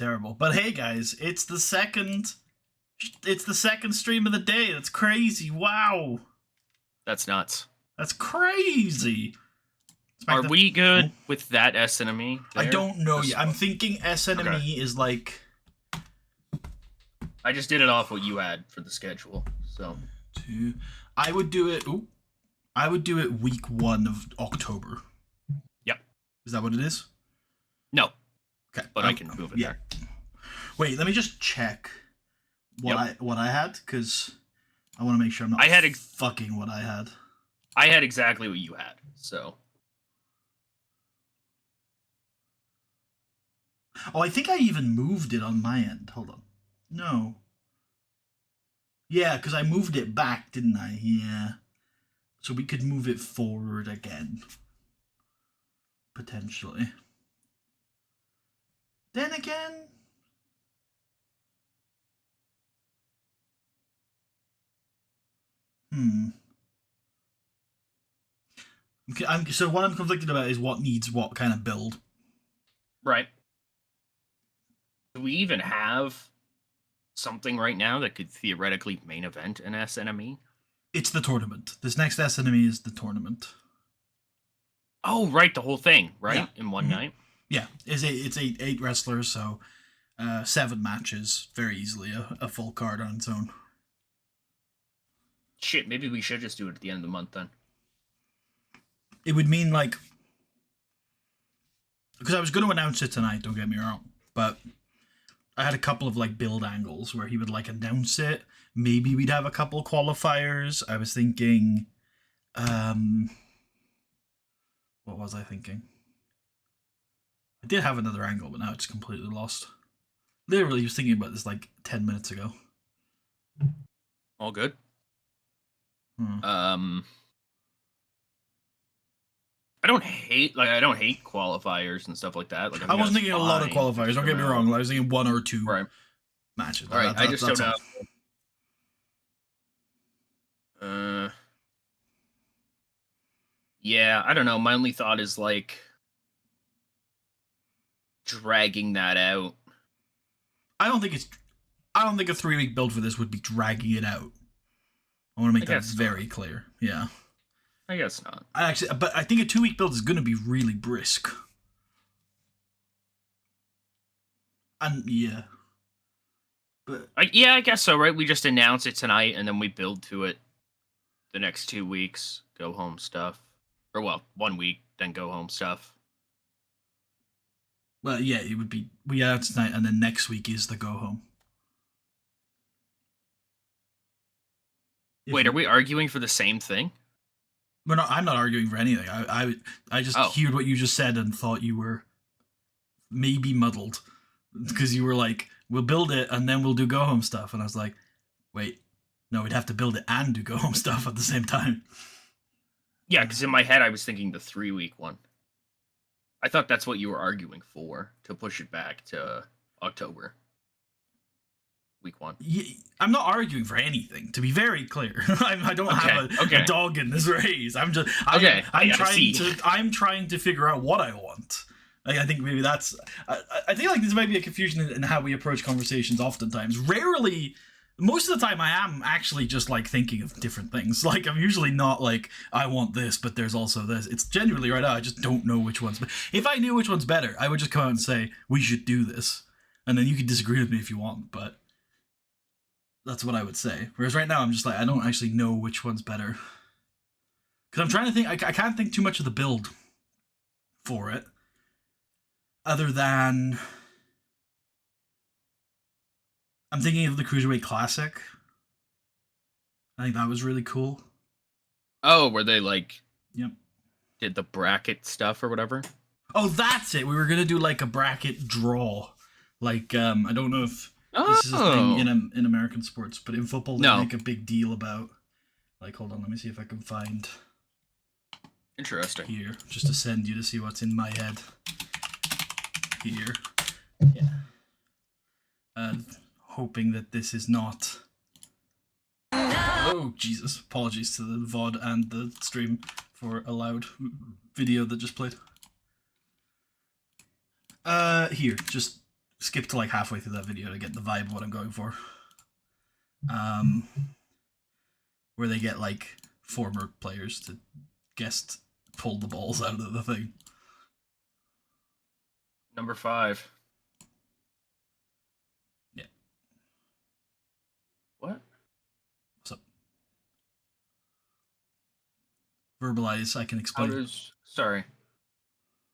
Terrible. But hey, guys, it's the second stream of the day. That's crazy. Wow. That's nuts. That's crazy. Are we good with that S enemy? I don't know yet. I'm thinking S enemy is like... I just did it off what you had for the schedule, so... I would do it... Ooh. I would do it week 1 of October. Yep. Is that what it is? No. Okay. But I can move it there. Wait, let me just check what I had, because I want to make sure I'm not fucking what I had. I had exactly what you had, so... Oh, I think I even moved it on my end. Hold on. No. Yeah, because I moved it back, didn't I? Yeah. So we could move it forward again. Potentially. Then again... So what I'm conflicted about is what needs what kind of build. Right. Do we even have something right now that could theoretically main event an S enemy? It's the tournament. This next S enemy is the tournament. Oh, right, the whole thing, right? Yeah. In one night? Yeah, it's 8 wrestlers, so 7 matches, very easily a full card on its own. Shit, maybe we should just do it at the end of the month then. It would mean, like... Because I was going to announce it tonight, don't get me wrong, but I had a couple of, like, build angles where he would, like, announce it. Maybe we'd have a couple qualifiers. I was thinking... What was I thinking? I did have another angle, but now it's completely lost. Literally, I was thinking about this, like, 10 minutes ago. All good. I don't hate qualifiers and stuff like that. Like, I wasn't thinking a lot of qualifiers. Don't get me wrong. I was thinking 1 or 2 matches. All right, I just don't know. Yeah, I don't know. My only thought is like dragging that out. I don't think a 3-week build for this would be dragging it out. I want to make that very clear. Yeah. I guess not. But I think a 2-week build is going to be really brisk. And yeah. But yeah, I guess so, right? We just announce it tonight and then we build to it the next 2 weeks, go home stuff. Or well, 1 week, then go home stuff. Well, yeah, it would be we announce tonight and then next week is the go home. Wait, are we arguing for the same thing? I'm not arguing for anything. I just heard what you just said and thought you were maybe muddled. Because you were like, we'll build it and then we'll do go home stuff. And I was like, wait, no, we'd have to build it and do go home stuff at the same time. Yeah, because in my head I was thinking the 3-week one. I thought that's what you were arguing for, to push it back to October. Week 1. Yeah, I'm not arguing for anything, to be very clear. I don't have a dog in this race. I'm trying to figure out what I want. I think maybe that's... I think like this might be a confusion in how we approach conversations oftentimes. Rarely... Most of the time I am actually just like thinking of different things. Like I'm usually not like, I want this, but there's also this. It's genuinely right now, I just don't know which one's better. If I knew which one's better, I would just come out and say, we should do this. And then you can disagree with me if you want, but that's what I would say. Whereas right now I'm just like, I don't actually know which one's better. Because I'm trying to think, I can't think too much of the build for it. Other than... I'm thinking of the Cruiserweight Classic. I think that was really cool. Oh, where they like... Yep. Did the bracket stuff or whatever? Oh, that's it! We were gonna do like a bracket draw. Like, I don't know if this is a thing in American sports, but in football they make a big deal about... Like, hold on, let me see if I can find... Interesting. Here, just to send you to see what's in my head. Here. Yeah. Hoping that this is not... Oh, Jesus. Apologies to the VOD and the stream for a loud video that just played. Here, just skip to like halfway through that video to get the vibe of what I'm going for. Where they get like former players to guest pull the balls out of the thing. Number 5. Yeah. What? What's up? Verbalize, I can explain. Sorry.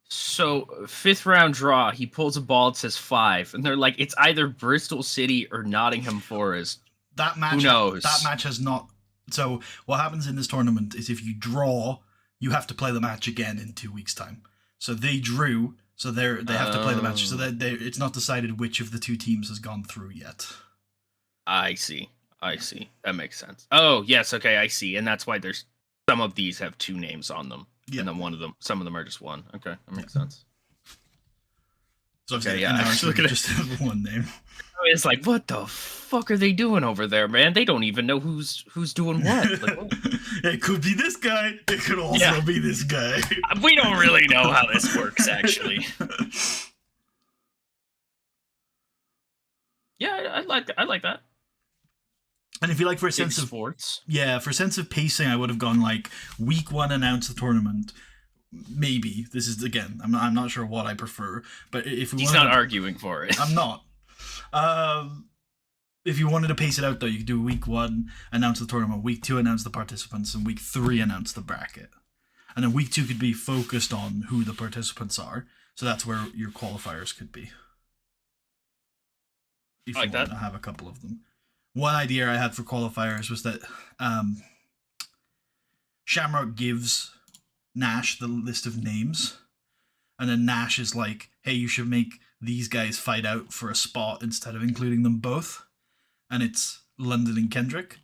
So, 5th round draw, he pulls a ball, it says 5, and they're like, it's either Bristol City or Nottingham Forest. That match, Who knows? That match has not. So, what happens in this tournament is if you draw, you have to play the match again in 2 weeks' time. So they drew, so they have to play the match. So that it's not decided which of the two teams has gone through yet. I see. That makes sense. Oh, yes, okay, I see. And that's why there's some of these have 2 names on them. Yeah. And then some of them are just 1. Okay, that makes sense. So okay, yeah, actually just have 1 name. It's like, what the fuck are they doing over there, man? They don't even know who's doing what. Like, what? It could be this guy. It could also be this guy. We don't really know how this works, actually. Yeah, I like that. And if you like, for a sense of sports, for a sense of pacing, I would have gone like week 1 announce the tournament. Maybe this is again. I'm not sure what I prefer, but if he's not arguing for it, I'm not. If you wanted to pace it out, though, you could do week 1 announce the tournament, week 2 announce the participants, and week 3 announce the bracket. And then week 2 could be focused on who the participants are. So that's where your qualifiers could be. If you want to have a couple of them. One idea I had for qualifiers was that Shamrock gives Nash the list of names, and then Nash is like, hey, you should make these guys fight out for a spot instead of including them both. And it's London and Kendrick.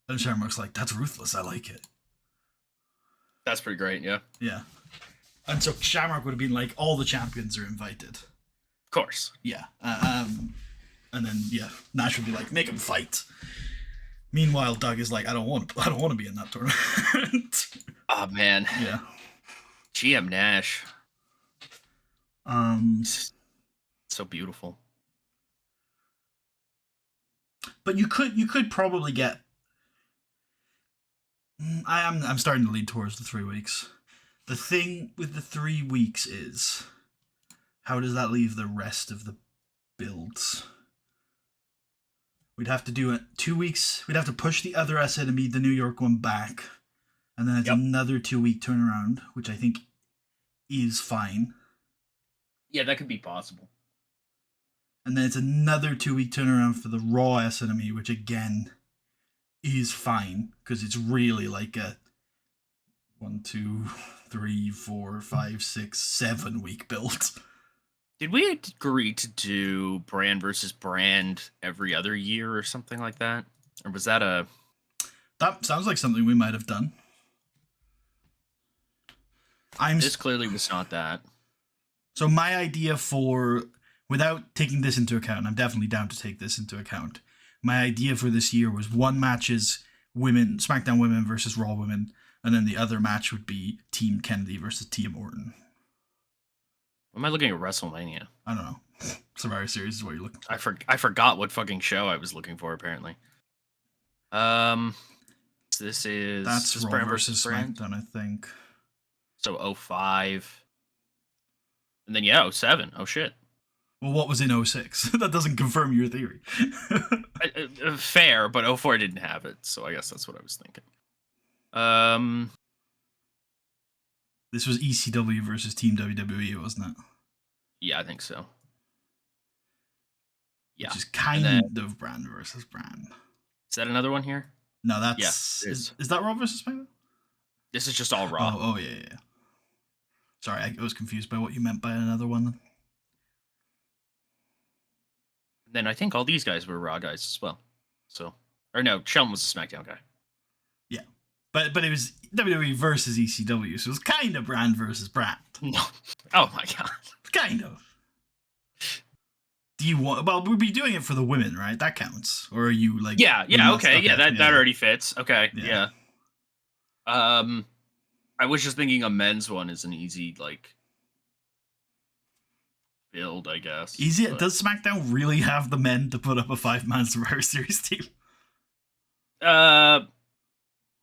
And Shamrock's like, that's ruthless, I like it. That's pretty great, yeah. Yeah. And so Shamrock would have been like, all the champions are invited. Of course. Yeah. And then Nash would be like, make them fight. Meanwhile, Doug is like, I don't want to be in that tournament. Oh man. Yeah. GM Nash. So beautiful. But you could probably get. I'm starting to lead towards the 3 weeks. The thing with the 3 weeks is, how does that leave the rest of the builds? We'd have to do it 2 weeks. We'd have to push the other SNME, the New York one, back. And then it's another 2 week turnaround, which I think is fine. Yeah, that could be possible. And then it's another 2 week turnaround for the Raw SNME, which again is fine. Because it's really like a 1, 2, 3, 4, 5, 6, 7 week build. Did we agree to do brand versus brand every other year or something like that? Or was that a... That sounds like something we might have done. This clearly was not that. So my idea for... Without taking this into account, I'm definitely down to take this into account. My idea for this year was 1 match is women, SmackDown women versus Raw women, and then the other match would be Team Kennedy versus Team Orton. Am I looking at WrestleMania? I don't know. Survivor Series is what you're looking for. I forgot what fucking show I was looking for, apparently. This is... That's Raw brand versus SmackDown, I think. So 05. And then, 07. Oh, shit. Well, what was in 06? That doesn't confirm your theory. Fair, but 04 didn't have it, so I guess that's what I was thinking. This was ECW versus Team WWE, wasn't it? Yeah, I think so. Yeah. Which is kind of brand versus brand. Is that another one here? No, that's... Yeah, is that Raw versus SmackDown? This is just all Raw. Oh yeah. Sorry, I was confused by what you meant by another one. Then I think all these guys were Raw guys as well. So, or no, Shelton was a SmackDown guy. Yeah, but it was WWE versus ECW, so it was kind of brand versus brand. No, oh my god, kind of. Do you want? Well, we'll be doing it for the women, right? That counts. Or are you like? Yeah, okay, that already fits. Okay, yeah. I was just thinking a men's one is an easy like build, I guess. Easy. But, Does SmackDown really have the men to put up a 5-man Survivor Series team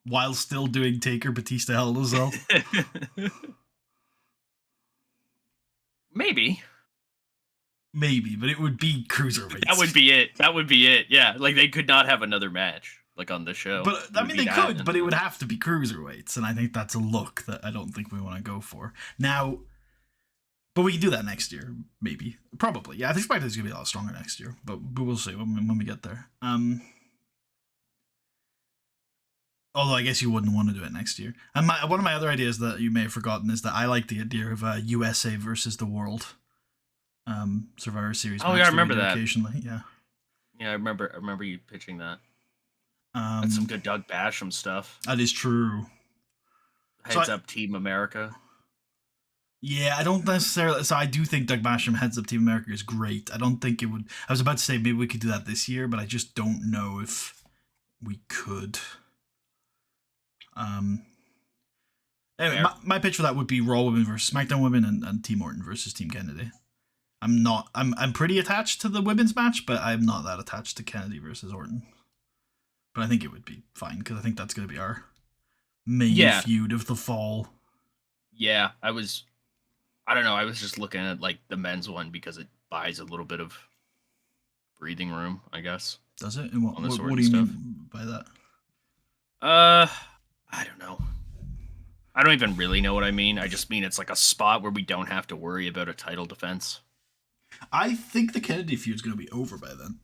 while still doing Taker, Batista, Hell in a Cell? maybe. Maybe, but it would be cruiserweights. That would be it. That would be it. Yeah, like they could not have another match like on the show. But I mean, they could, but it would have to be cruiserweights, and I think that's a look that I don't think we want to go for now. But we can do that next year, maybe, probably. Yeah, I think SmackDown's gonna be a lot stronger next year, but we'll see when we get there. Although I guess you wouldn't want to do it next year. And one of my other ideas that you may have forgotten is that I like the idea of USA versus the world Survivor Series. Oh yeah, I remember that. Occasionally, yeah. Yeah, I remember you pitching that. That's some good Doug Basham stuff. That is true. Heads up Team America. Yeah, I don't necessarily. So I do think Doug Basham heads up Team America is great. I don't think it would. I was about to say maybe we could do that this year, but I just don't know if we could. Anyway, my pitch for that would be Raw Women versus SmackDown Women and Team Orton versus Team Kennedy. I'm pretty attached to the women's match, but I'm not that attached to Kennedy versus Orton. But I think it would be fine because I think that's going to be our main feud of the fall. Yeah, I don't know. I was just looking at like the men's one because it buys a little bit of breathing room, I guess. Does it? And what do you mean by that? I don't know. I don't even really know what I mean. I just mean it's like a spot where we don't have to worry about a title defense. I think the Kennedy feud is going to be over by then.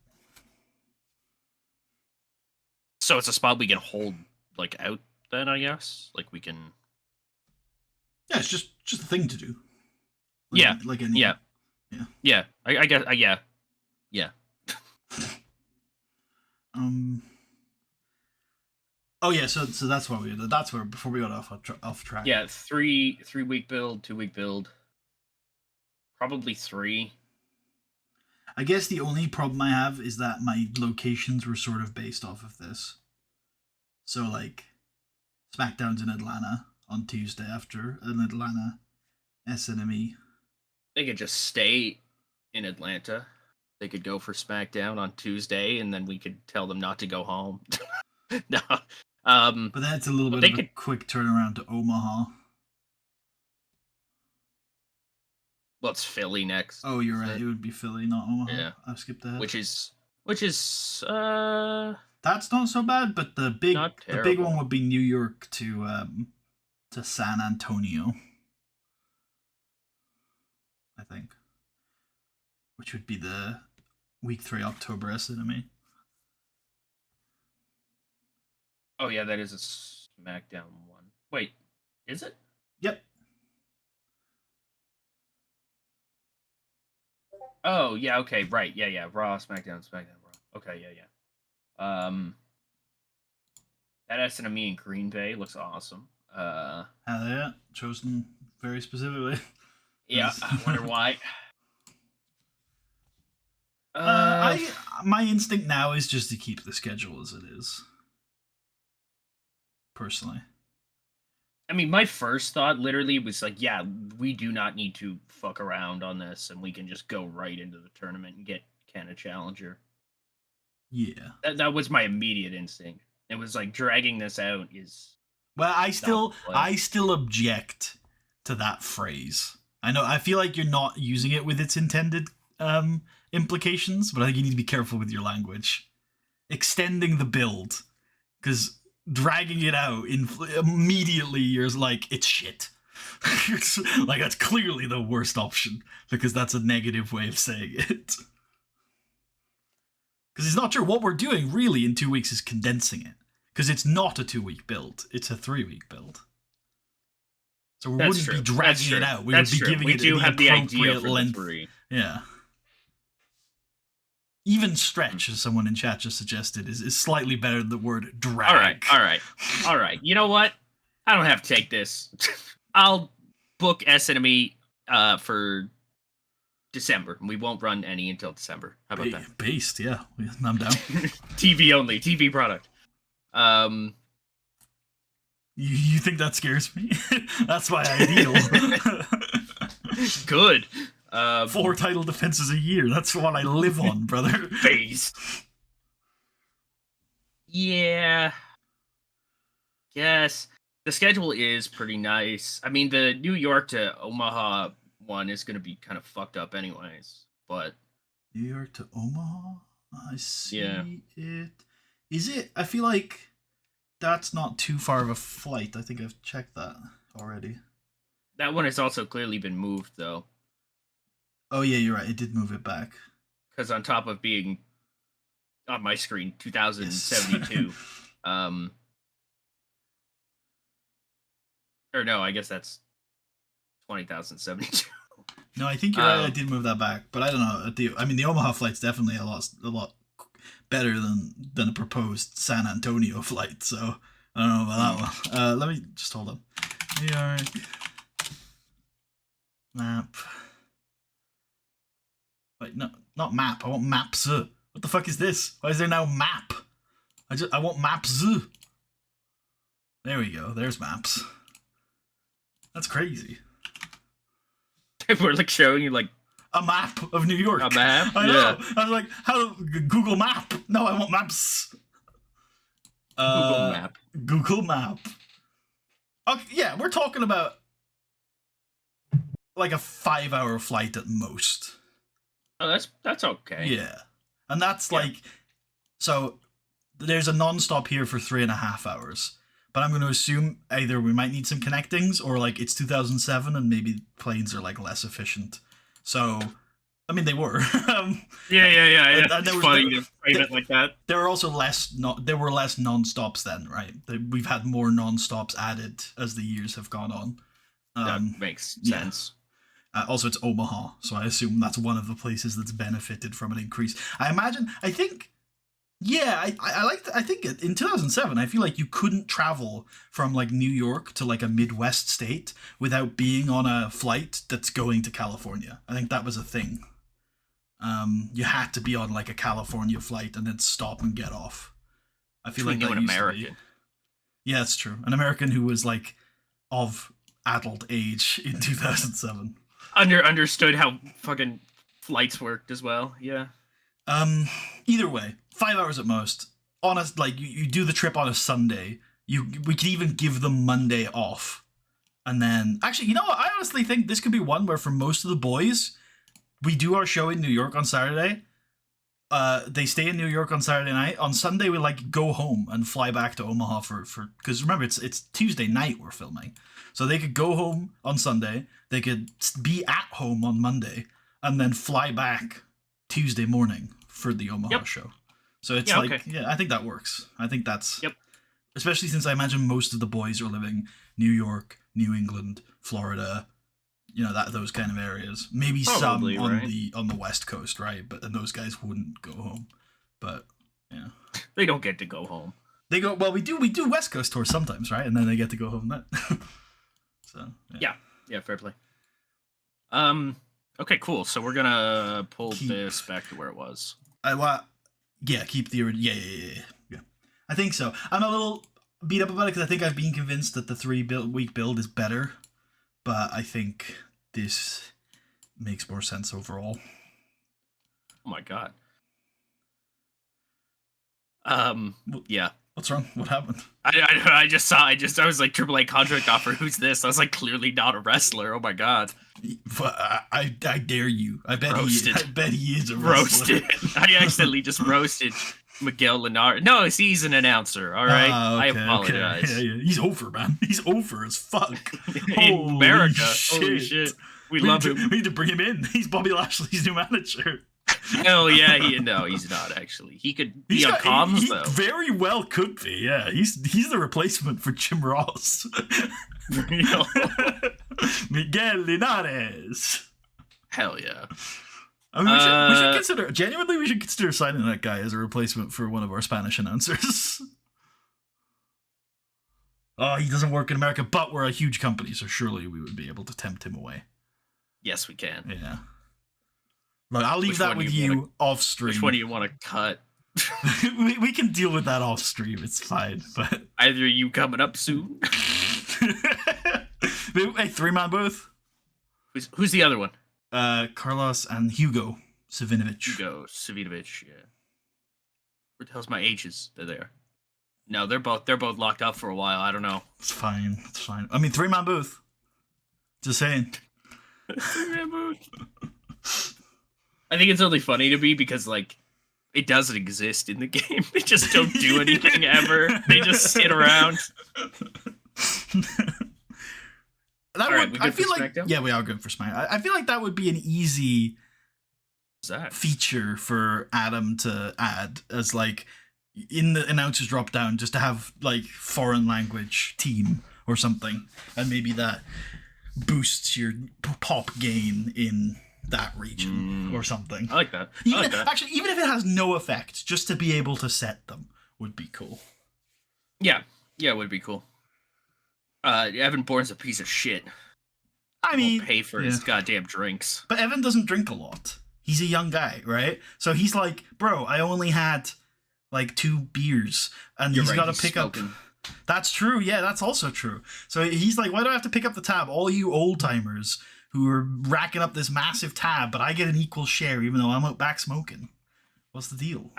So it's a spot we can hold like out then, I guess. Like we can. Yeah, it's just a thing to do. Like any. Yeah. I guess. Yeah. Oh yeah, so that's why that's where before we got off track. Yeah, 3-week build, 2-week build. Probably 3. I guess the only problem I have is that my locations were sort of based off of this. So like, SmackDown's in Atlanta on Tuesday after an Atlanta SNME. They could just stay in Atlanta. They could go for SmackDown on Tuesday, and then we could tell them not to go home. No. But that's a little bit of a quick turnaround to Omaha. Well, it's Philly next. Oh, you're right. It would be Philly, not Omaha. Yeah. I skipped that. Which is that's not so bad, but the big one would be New York to San Antonio. I think. Which would be the week 3 October SNME. Oh yeah, that is a SmackDown one. Wait, is it? Yep. Oh yeah, okay, right, yeah, Raw, SmackDown, Raw. Okay, yeah. That SNME in Green Bay looks awesome. Hell yeah, chosen very specifically. Yeah, I wonder why. My instinct now is just to keep the schedule as it is. Personally, I mean, my first thought literally was like, yeah, we do not need to fuck around on this, and we can just go right into the tournament and get Ken a challenger. Yeah, that was my immediate instinct. It was like dragging this out is. Well, I still object to that phrase. I feel like you're not using it with its intended implications, but I think you need to be careful with your language. Extending the build, because dragging it out immediately, you're like, it's shit. It's, like, that's clearly the worst option, because that's a negative way of saying it. Because it's not true. What we're doing really in 2 weeks is condensing it, because it's not a 2-week build, it's a 3-week build. So we wouldn't be dragging it out. We would be giving it the appropriate length. Yeah. Even stretch, as someone in chat just suggested, is slightly better than the word drag. All right. You know what? I don't have to take this. I'll book SNME for December. We won't run any until December. How about that? Based, yeah. I'm down. TV only. TV product. You think that scares me? That's my ideal. Good. 4 title defenses a year. That's what I live on, brother. Phase. Yeah. Yes. The schedule is pretty nice. I mean, the New York to Omaha one is going to be kind of fucked up anyways, but... New York to Omaha? I see it. Is it? I feel like that's not too far of a flight. I think I've checked that already. That one has also clearly been moved, though. Oh, yeah, you're right. It did move it back. Because on top of being on my screen, 2072. Yes. Or no, I guess that's 20,072. No, I think you're right. I did move that back, but I don't know. The Omaha flight's definitely a lot better than a proposed San Antonio flight. So I don't know about that one. Let me just hold on. New York map. Wait, no, not map. I want maps. What the fuck is this? Why is there now map? I want maps. There we go. There's maps. That's crazy. We're like showing you like a map of New York. A map? I know. I was like, how Google Map? No, I want maps. Google Map. Okay, yeah, we're talking about like a 5-hour flight at most. Oh, that's okay. Yeah. And that's like, so there's a non-stop here for 3.5 hours. But I'm going to assume either we might need some connectings or like it's 2007 and maybe planes are like less efficient. So, I mean, they were. Yeah. It's funny to frame it like that. There were also there were less non-stops then, right? We've had more non-stops added as the years have gone on. That makes sense. Also, it's Omaha, so I assume that's one of the places that's benefited from an increase. I think in 2007, I feel like you couldn't travel from like New York to like a Midwest state without being on a flight that's going to California. I think that was a thing. You had to be on like a California flight and then stop and get off. I feel like that an American. Yeah, it's true. An American who was like of adult age in 2007. Understood how fucking flights worked as well. Yeah. Either way, 5 hours at most. Honest, like you do the trip on a Sunday. We could even give them Monday off, and then actually, you know what? I honestly think this could be one where for most of the boys, we do our show in New York on Saturday. They stay in New York on Saturday night. On Sunday, we like go home and fly back to Omaha for because remember it's Tuesday night we're filming, so they could go home on Sunday. They could be at home on Monday, and then fly back Tuesday morning for the Omaha show. So it's I think that works. I think that's especially since I imagine most of the boys are living New York, New England, Florida, those kind of areas. Maybe probably some on the West Coast, right? But then those guys wouldn't go home. But yeah, they don't get to go home. They go we do West Coast tours sometimes, right? And then they get to go home then. So yeah, fair play. Okay, cool. So we're gonna pull this back to where it was. Keep the yeah. I think so. I'm a little beat up about it because I think I've been convinced that the 3-week build is better, but I think this makes more sense overall. Oh my god. Yeah. What's wrong? What happened? I was like AAA contract offer. Who's this? I was like clearly not a wrestler. Oh my god. I dare you. I bet he is a wrestler. Roasted. I accidentally just roasted Miguel Linares. No, he's an announcer. All right. I apologize. Okay. Yeah. He's over, man. He's over as fuck. In America. Holy shit. We love him. We need to bring him in. He's Bobby Lashley's new manager. Hell yeah, he's not actually. He could be on comms though. Very well could be. Yeah, he's the replacement for Jim Ross. Miguel Linares. Hell yeah. I mean, we should consider genuinely. We should consider signing that guy as a replacement for one of our Spanish announcers. Oh, he doesn't work in America, but we're a huge company, so surely we would be able to tempt him away. Yes, we can. Yeah. Look, I'll leave that with you off stream. Which one do you want to cut? we can deal with that off stream. It's fine. But either you coming up soon. Hey, 3-man booth. Who's the other one? Carlos and Hugo Savinovich. Hugo Savinovich. Yeah. Where the hell's my H's? They're there. No, they're both locked up for a while. I don't know. It's fine. It's fine. I mean, 3-man booth. Just saying. 3-man booth. I think it's only funny to me because like it doesn't exist in the game. They just don't do anything ever. They just sit around. I feel like SmackDown? Yeah, we are good for SmackDown. I feel like that would be an easy feature for Adam to add as like in the announcers drop down, just to have like foreign language team or something, and maybe that boosts your pop gain in that region or something. I like that. Actually, even if it has no effect, just to be able to set them would be cool. Yeah, it would be cool. Evan Bourne's a piece of shit. I mean, won't pay for his goddamn drinks. But Evan doesn't drink a lot. He's a young guy, right? So he's like, bro, I only had like 2 beers, and he's got to pick smoking up. That's true. Yeah, that's also true. So he's like, why do I have to pick up the tab? All you old timers who are racking up this massive tab, but I get an equal share, even though I'm out back smoking. What's the deal?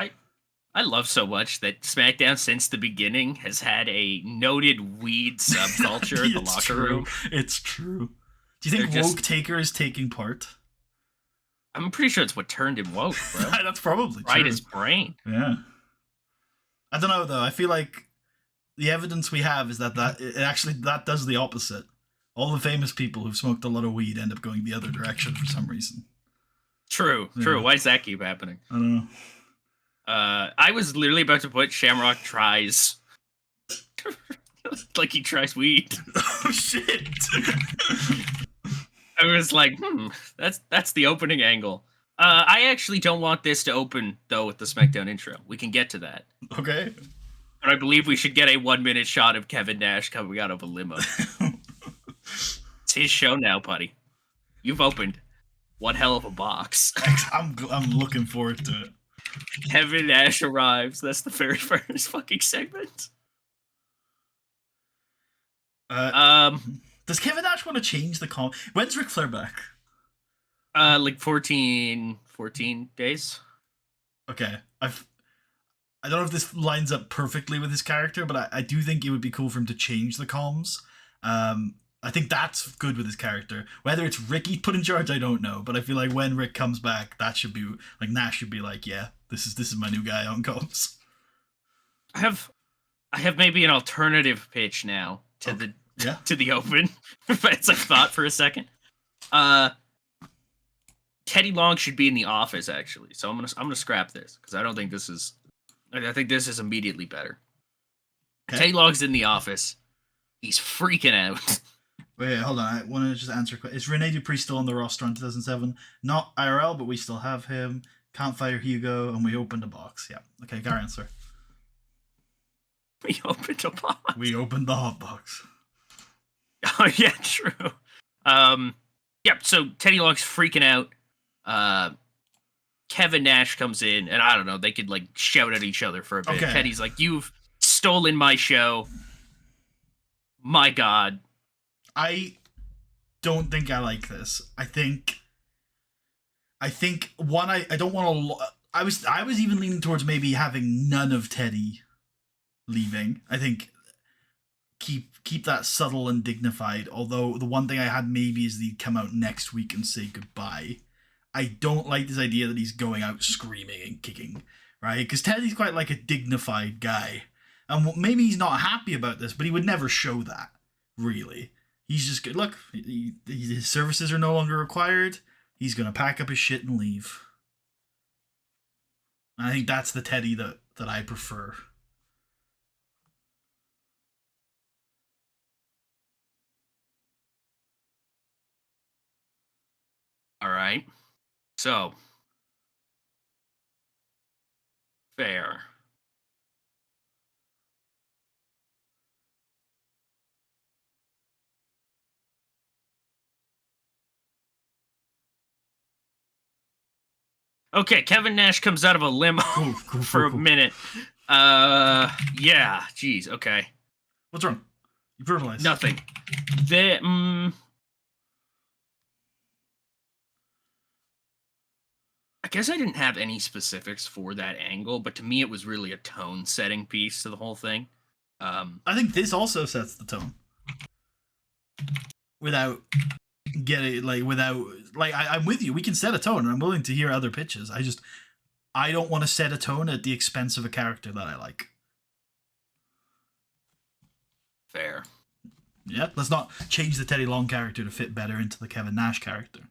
I love so much that SmackDown since the beginning has had a noted weed subculture in the locker room. It's true. Do you think Woke Taker is taking part? I'm pretty sure it's what turned him woke, bro. That's probably true. Right, his brain. Yeah. I don't know though. I feel like the evidence we have is that that does the opposite. All the famous people who've smoked a lot of weed end up going the other direction for some reason. True. Why does that keep happening? I don't know. I was literally about to put Shamrock tries. Like he tries weed. Oh shit. I was like, that's the opening angle. I actually don't want this to open though with the SmackDown intro. We can get to that. Okay. But I believe we should get a 1-minute shot of Kevin Nash coming out of a limo. It's his show now, buddy. You've opened one hell of a box. I'm looking forward to it. Kevin Nash arrives. That's the very first fucking segment. Does Kevin Nash want to change the call? When's Ric Flair back? Like 14 days. Okay. I don't know if this lines up perfectly with his character, but I do think it would be cool for him to change the comms. I think that's good with his character. Whether it's Ricky put in charge, I don't know. But I feel like when Rick comes back, that should be like Nash should be like, yeah, this is my new guy on comms. I have maybe an alternative pitch now to the open. It's like thought for a second. Teddy Long should be in the office actually. So I'm gonna scrap this because I don't think this is. I think this is immediately better. Okay. Teddy Long's in the office. He's freaking out. Wait, hold on. I want to just answer a question. Is Rene Dupree still on the roster in 2007? Not IRL, but we still have him. Can't fire Hugo, and we opened a box. Yeah. Okay, got our answer. We opened a box. We opened the hot box. Oh, yeah, true. So Teddy Long's freaking out. Kevin Nash comes in, and I don't know, they could, like, shout at each other for a bit. Okay. Teddy's like, you've stolen my show. My God. I don't think I like this. I think one, I don't want to. I was even leaning towards maybe having none of Teddy leaving. I think keep that subtle and dignified. Although the one thing I had maybe is he'd come out next week and say goodbye. I don't like this idea that he's going out screaming and kicking, right? Because Teddy's quite like a dignified guy. And maybe he's not happy about this, but he would never show that, really. He's just good. Look, his services are no longer required. He's going to pack up his shit and leave. And I think that's the Teddy that I prefer. All right. So, fair. Okay, Kevin Nash comes out of a limo for a minute. Yeah, geez, okay. What's wrong? You brutalized. Nothing. I guess I didn't have any specifics for that angle, but to me, it was really a tone-setting piece to the whole thing. I think this also sets the tone. Without getting, I'm with you. We can set a tone, and I'm willing to hear other pitches. I don't want to set a tone at the expense of a character that I like. Fair. Yeah, let's not change the Teddy Long character to fit better into the Kevin Nash character.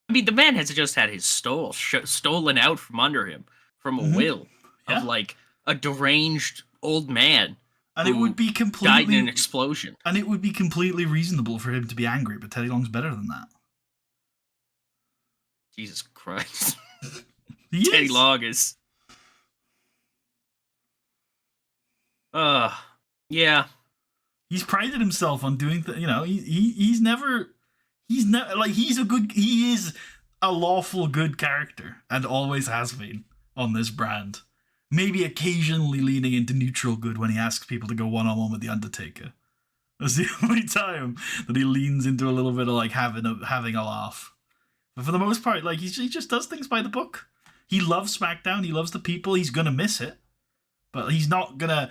I mean, the man has just had his stolen out from under him from a will of like a deranged old man, and it would be completely died in an explosion. And it would be completely reasonable for him to be angry, but Teddy Long's better than that. Jesus Christ, Teddy Long is. Yeah. He's prided himself on doing he's never like he is a lawful good character and always has been on this brand. Maybe occasionally leaning into neutral good when he asks people to go one-on-one with the Undertaker. That's the only time that he leans into a little bit of like having a laugh. But for the most part, like he just does things by the book. He loves SmackDown. He loves the people. He's gonna miss it, but he's not gonna.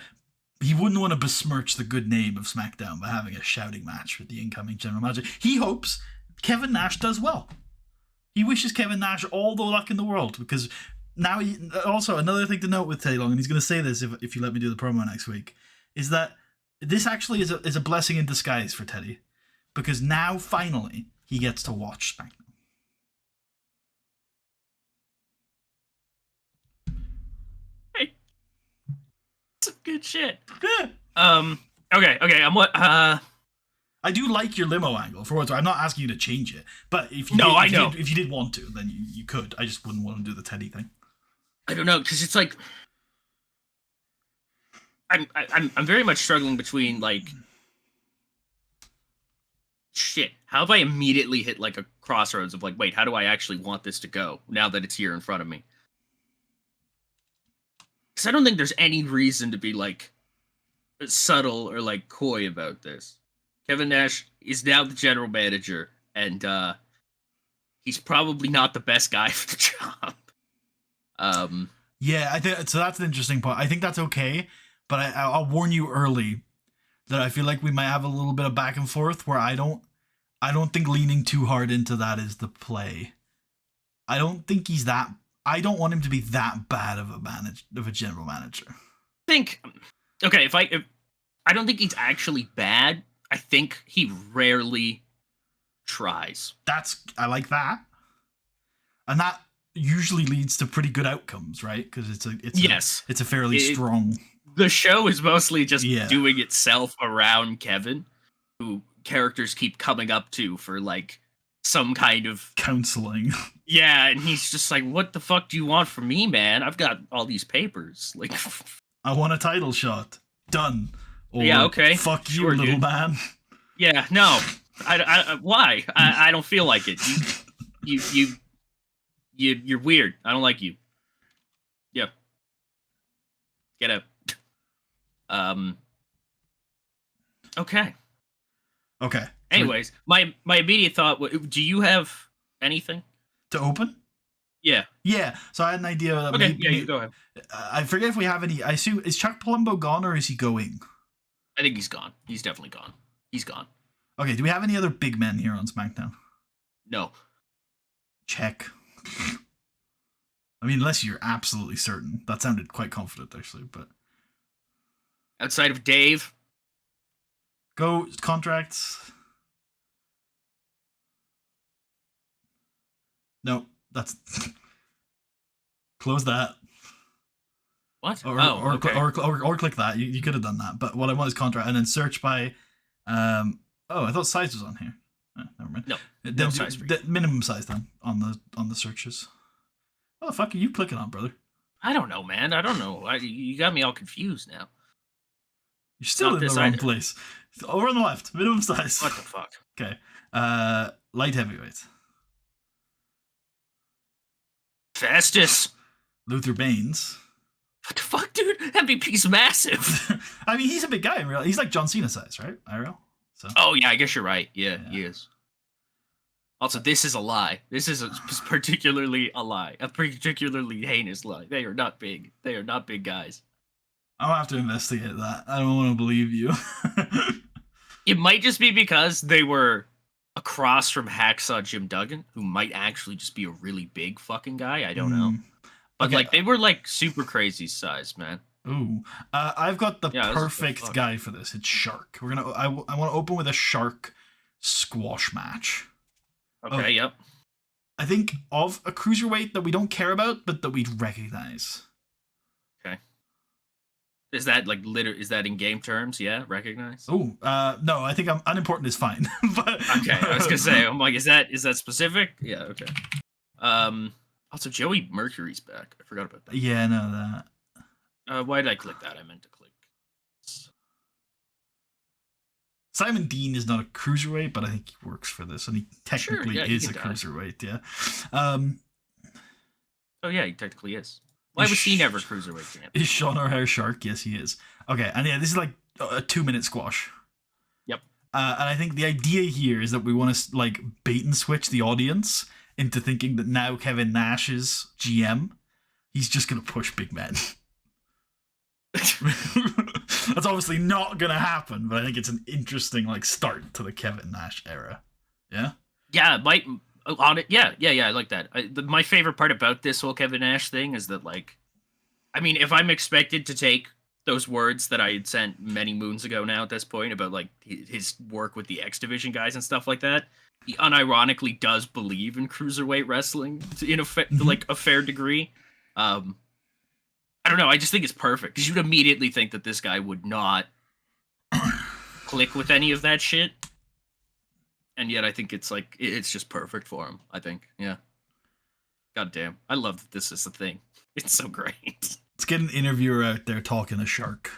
He wouldn't want to besmirch the good name of SmackDown by having a shouting match with the incoming general manager. He hopes Kevin Nash does well. He wishes Kevin Nash all the luck in the world, because now also another thing to note with Teddy Long, and he's going to say this if you let me do the promo next week, is that this actually is a blessing in disguise for Teddy, because now finally he gets to watch SmackDown. Some good shit. Yeah. Okay. I'm what? I do like your limo angle. For what I'm not asking you to change it, but if you if you did want to, then you could. I just wouldn't want to do the Teddy thing. I don't know, because it's like I'm very much struggling between like shit. How have I immediately hit like a crossroads of like, wait, how do I actually want this to go now that it's here in front of me? Because I don't think there's any reason to be like subtle or like coy about this. Kevin Nash is now the general manager, and he's probably not the best guy for the job. Yeah, I think so. That's an interesting point. I think that's okay, but I'll warn you early that I feel like we might have a little bit of back and forth where I don't think leaning too hard into that is the play. I don't think he's that. I don't want him to be that bad of a general manager. If I don't think he's actually bad. I think he rarely tries. I like that, and that usually leads to pretty good outcomes, right? Because it's a fairly strong. The show is mostly just doing itself around Kevin, who characters keep coming up to for like some kind of counseling. Yeah, and he's just like, "What the fuck do you want from me, man? I've got all these papers. Like, I want a title shot. Done." Or, yeah, okay. Fuck you, little dude. Man. Yeah, no. Why? I don't feel like it. You're weird. I don't like you. Yeah. Get out. Okay. Anyways, my immediate thought. Do you have anything to open? Yeah. Yeah. So I had an idea. That okay. You go ahead. I forget if we have any. I assume, is Chuck Palumbo gone or is he going? I think he's gone. He's definitely gone. He's gone. Okay. Do we have any other big men here on SmackDown? No. Check. I mean, unless you're absolutely certain. That sounded quite confident, actually. But outside of Dave, go contracts. No, that's close that. What? Or click that. You could have done that. But what I want is contract, and then search by. I thought size was on here. Never mind. No size. Minimum size then on the searches. What the fuck are you clicking on, brother? I don't know, man. I don't know. You got me all confused now. You're still in the wrong place. Over on the left, minimum size. What the fuck? Okay. Light heavyweight. Fastest. Luther Baines. What the fuck, dude? MVP's massive. I mean, he's a big guy in real. He's like John Cena size, right? IRL. So. Oh yeah, I guess you're right. Yeah, he is. Also, this is a lie. This is particularly a lie. A particularly heinous lie. They are not big. They are not big guys. I'll have to investigate that. I don't want to believe you. It might just be because they were across from Hacksaw Jim Duggan, who might actually just be a really big fucking guy. I don't know. But, Okay. like, they were, like, super crazy size, man. Ooh. I've got the Yeah, perfect guy for this. It's Shark. I want to open with a Shark squash match. Okay, yep. I think of a cruiserweight that we don't care about, but that we'd recognize. Okay. Is that like is that in game terms? Yeah, recognize. Oh, no, I think unimportant is fine. But okay, I was gonna say, I'm like, is that specific? Yeah, okay. Also, Joey Mercury's back. I forgot about that. Yeah, no, that. Why did I click that? I meant to click. Simon Dean is not a cruiserweight, but I think he works for this, and he technically is a cruiserweight. Yeah. Oh yeah, he technically is. Why was he never cruiserweight champion? Is Sean O'Hare Shark? Yes, he is. Okay, and yeah, this is like a 2-minute squash. Yep. And I think the idea here is that we want to like bait and switch the audience into thinking that now Kevin Nash is GM. He's just gonna push big men. That's obviously not gonna happen, but I think it's an interesting like start to the Kevin Nash era. Yeah. Yeah, might on it. Yeah. I like that. My favorite part about this whole Kevin Nash thing is that, like, I mean, if I'm expected to take those words that I had sent many moons ago now at this point about like his work with the X Division guys and stuff like that, he unironically does believe in cruiserweight wrestling in like a fair degree. I don't know. I just think it's perfect because you'd immediately think that this guy would not click with any of that shit. And yet I think it's like, it's just perfect for him, I think. Yeah. God damn. I love that this is a thing. It's so great. Let's get an interviewer out there talking to Shark.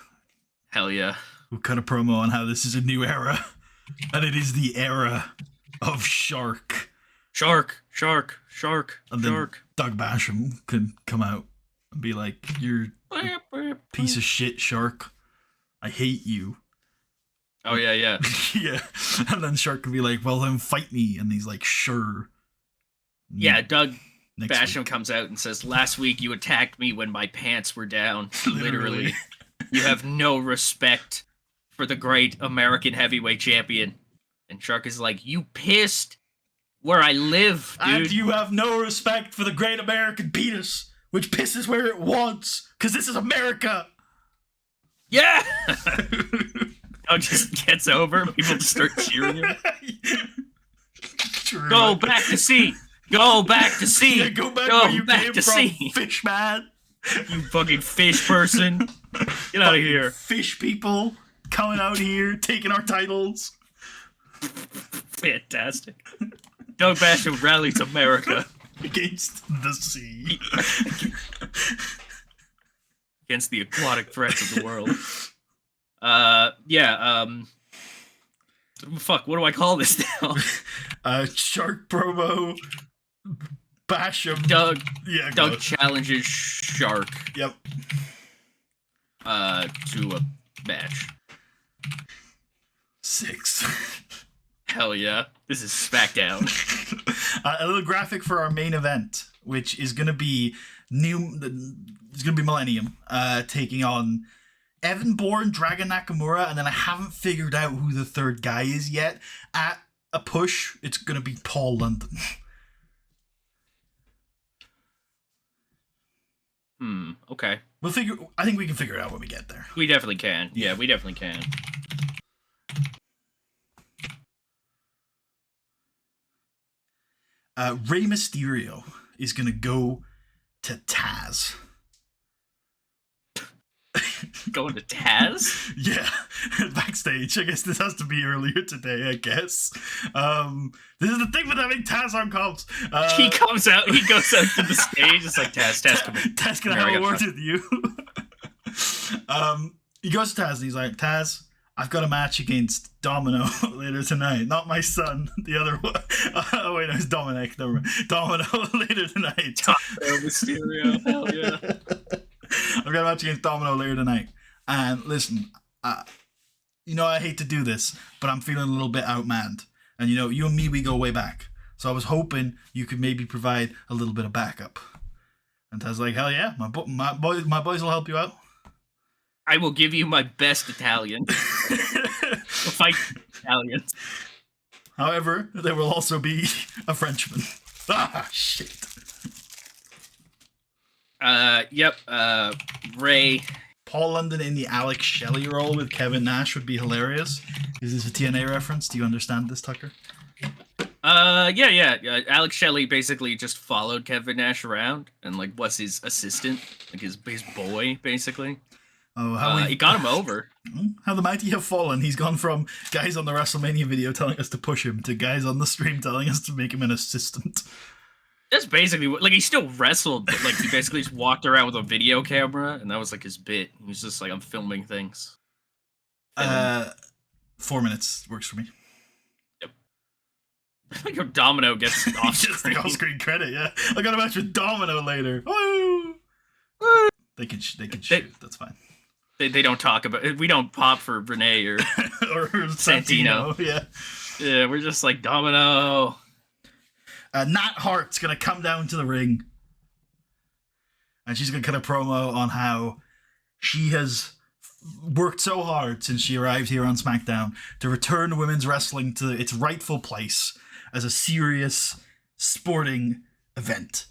Hell yeah. Who cut a promo on how this is a new era. And it is the era of Shark. Shark. And then Doug Basham can come out and be like, "You're a piece of shit, Shark. I hate you." Oh, yeah. Yeah. And then Shark can be like, "Well, then fight me." And he's like, "Sure." Yeah, Doug Basham comes out and says, "Last week you attacked me when my pants were down." Literally. You have no respect for the great American heavyweight champion. And Shark is like, "You pissed where I live, dude. And you have no respect for the great American penis, which pisses where it wants, because this is America." Yeah! Doug just gets over, people just start cheering him. Go back to sea! Go back to sea! Yeah, go back where you came from, sea. Fish man! You fucking fish person! Get out of here. Fish people coming out here, taking our titles. Fantastic. Doug Basham rallies America. Against the sea. Against the aquatic threats of the world. Fuck, what do I call this now? Shark promo. Basham. Doug challenges Shark. Yep. To a match. 6. Hell yeah. This is SmackDown. A little graphic for our main event, which is going to be it's going to be Millennium taking on Evan Bourne, Dragon Nakamura, and then I haven't figured out who the third guy is yet. At a push, it's going to be Paul London. Okay. I think we can figure it out when we get there. We definitely can. Yeah, we definitely can. Rey Mysterio is going to go to Taz. Going to Taz? Yeah, backstage. I guess this has to be earlier today, I guess. This is the thing with having Taz on comps. He goes out to the stage. It's like, Taz, come here. Taz, can I have a word with you? He goes to Taz and he's like, "Taz, I've got a match against Domino later tonight. Not my son, the other one." Oh wait, no, it's Dominic. Never mind. Domino later tonight. Domino Mysterio, hell yeah. I've got a match against Domino later tonight. And listen, you know I hate to do this, but I'm feeling a little bit outmanned. And you know, you and me, we go way back. So I was hoping you could maybe provide a little bit of backup. And Taz like, hell yeah, my boys will help you out. I will give you my best Italian. We'll fight Italians. However, there will also be a Frenchman. Ah, shit. Yep. Ray. Paul London in the Alex Shelley role with Kevin Nash would be hilarious. Is this a TNA reference? Do you understand this, Tucker? Yeah. Alex Shelley basically just followed Kevin Nash around and like was his assistant, like his boy, basically. Oh, how he got him over. How the mighty have fallen. He's gone from guys on the WrestleMania video telling us to push him to guys on the stream telling us to make him an assistant. That's basically what, like, he still wrestled, but like he basically just walked around with a video camera, and that was like his bit. He was just like, I'm filming things. 4 minutes works for me. Yep. I think your Domino gets off-screen. Off-screen credit, yeah. I got a match with Domino later. Woo! They can shoot. That's fine. They don't talk about it. We don't pop for Renee or Santino. Yeah, we're just like Domino. Nat Hart's gonna come down to the ring, and she's gonna cut a promo on how she has worked so hard since she arrived here on SmackDown to return women's wrestling to its rightful place as a serious sporting event.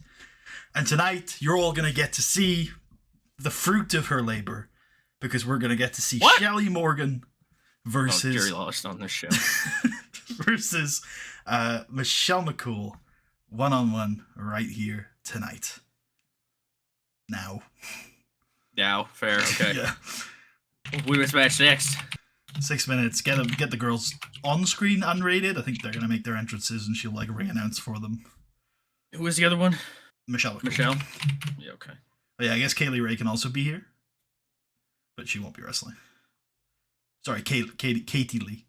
And tonight, you're all gonna get to see the fruit of her labor, because we're gonna get to see Shelly Morgan versus Jerry Lawless on this show versus Michelle McCool. 1-on-1 right here tonight. Now, fair, okay. Yeah. Women's match next. 6 minutes. Get the girls on screen unrated. I think they're gonna make their entrances, and she'll like ring announce for them. Who was the other one? Michelle McCool. Michelle. Yeah, okay. Oh, yeah, I guess Kaylee Ray can also be here, but she won't be wrestling. Sorry, Katie Lee.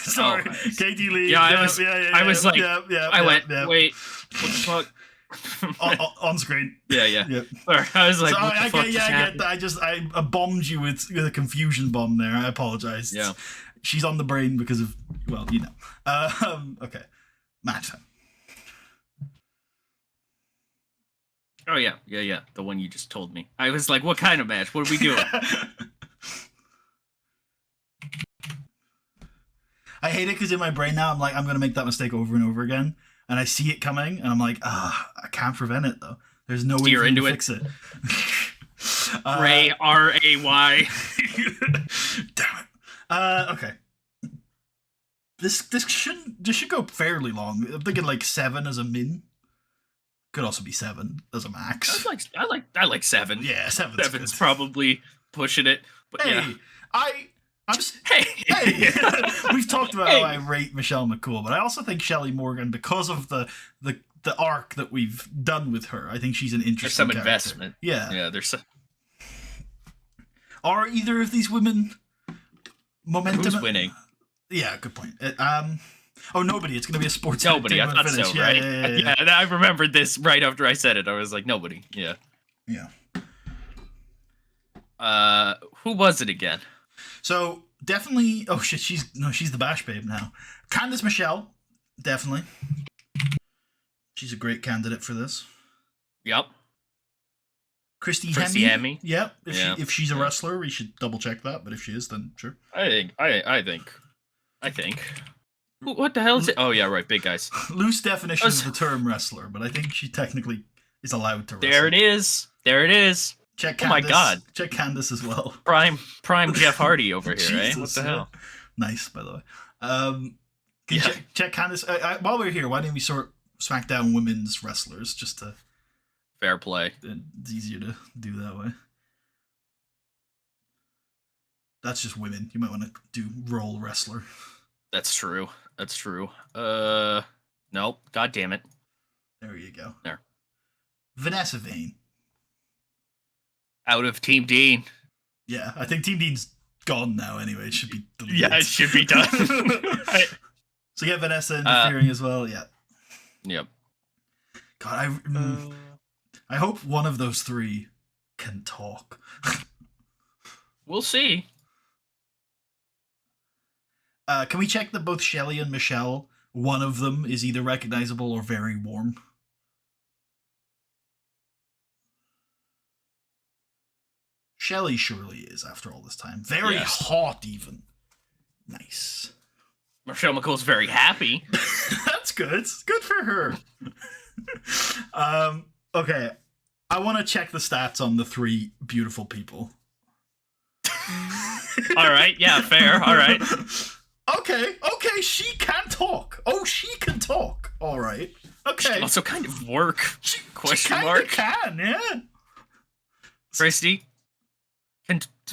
Sorry, Katie Lee. Yeah, I was like, wait, what the fuck? on screen. Yeah. Sorry, I was like, I get that. I bombed you with a confusion bomb there. I apologize. Yeah, she's on the brain because of, well, you know. Okay, match time. Oh yeah. The one you just told me. I was like, what kind of match? What are we doing? I hate it because in my brain now I'm like, I'm gonna make that mistake over and over again, and I see it coming, and I'm like, I can't prevent it though. There's no way to fix it. Ray R-A-Y. Damn it. Okay. This should go fairly long. I'm thinking like 7 as a min. Could also be 7 as a max. I like 7. Yeah, 7's good. Good. Probably pushing it. But hey, yeah. Hey. We've talked about how I rate Michelle McCool, but I also think Shelly Morgan, because of the arc that we've done with her, I think she's an interesting There's some character. investment. Yeah, there's some. Are either of these women momentum? Who's winning? Yeah, good point. Nobody. It's going to be a sports. Nobody. I thought finish. So, right? Yeah, I remembered this right after I said it. I was like, nobody. Yeah. Who was it again? So definitely. Oh shit! She's the Bash Babe now. Candice Michelle, definitely. She's a great candidate for this. Yep. Christy Hemme. Yep. If she's a wrestler, we should double check that. But if she is, then sure. I think. What the hell is it? Oh yeah, right. Big guys. Loose definition of the term wrestler, but I think she technically is allowed to wrestle. There it is. Check Candice. Oh my god. Check Candice as well. Prime Jeff Hardy over here, eh? What the hell? Nice, by the way. Check Candice. While we're here, why didn't we sort SmackDown women's wrestlers just to... Fair play. It's easier to do that way. That's just women. You might want to do role wrestler. That's true. Nope. God damn it. There you go. There. Vanessa Vane. Out of Team Dean. Yeah, I think Team Dean's gone now anyway. It should be deleted. Yeah, it should be done. So get Vanessa interfering as well. Yeah. Yep. God, I hope one of those three can talk. We'll see. Can we check that both Shelly and Michelle one of them is either recognizable or very warm. Shelley surely is, after all this time. Very hot, even. Nice. Michelle McCool's very happy. That's good. It's good for her. Okay. I want to check the stats on the three beautiful people. All right. Yeah, fair. All right. Okay. She can talk. Oh, she can talk. All right. Okay. She also kind of work. She can, yeah. Christy.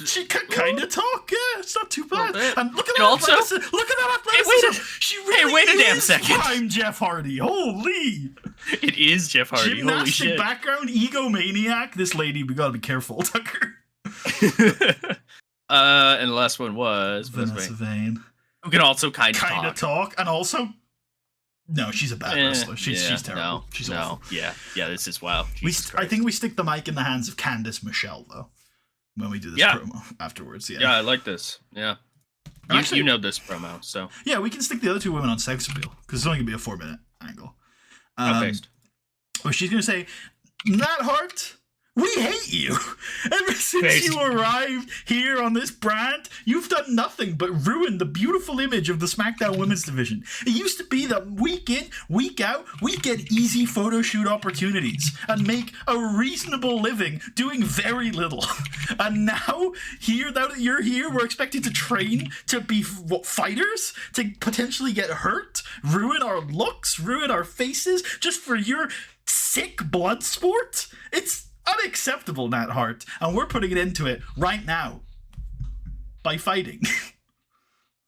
She can kind of talk, yeah. It's not too bad. And look at that also, athleticism. Look at that athleticism. She really wait a damn is second. prime Jeff Hardy. Holy. It is Jeff Hardy. Gymnastic Holy shit. background, egomaniac. This lady, we gotta be careful, Tucker. And the last one was Vanessa Vane. Who can also kind of talk. And also, no, she's a bad wrestler. She's terrible. No, she's awful. Yeah, this is wow. I think we stick the mic in the hands of Candice Michelle, though, when we do this promo afterwards. Yeah, I like this. Yeah. You know this promo, so. Yeah, we can stick the other two women on sex appeal, because it's only going to be a 4-minute angle. Well, she's going to say, Nat Hart, we hate you. Ever since you arrived here on this brand, you've done nothing but ruin the beautiful image of the SmackDown Women's Division. It used to be that week in, week out, we'd get easy photo shoot opportunities and make a reasonable living doing very little. And now, now that you're here, we're expected to train to be fighters, to potentially get hurt, ruin our looks, ruin our faces, just for your sick blood sport? It's unacceptable, Nat Hart, and we're putting it into it right now by fighting.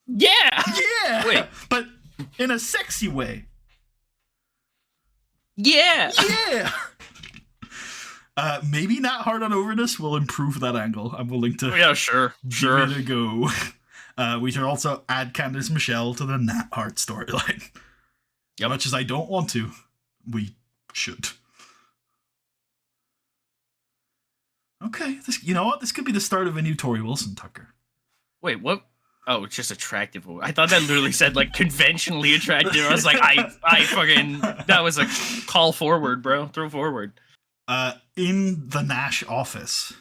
Yeah. Wait, but in a sexy way. Yeah. Maybe Nat Hart on Overness will improve that angle. I'm willing to. Yeah, sure. Give it a go. We should also add Candice Michelle to the Nat Hart storyline. As much as I don't want to, we should. Okay, you know what? This could be the start of a new Tori Wilson, Tucker. Wait, what? Oh, it's just attractive. I thought that literally said, like, conventionally attractive. I was like, I fucking... That was a call forward, bro. Throw forward. In the Nash office.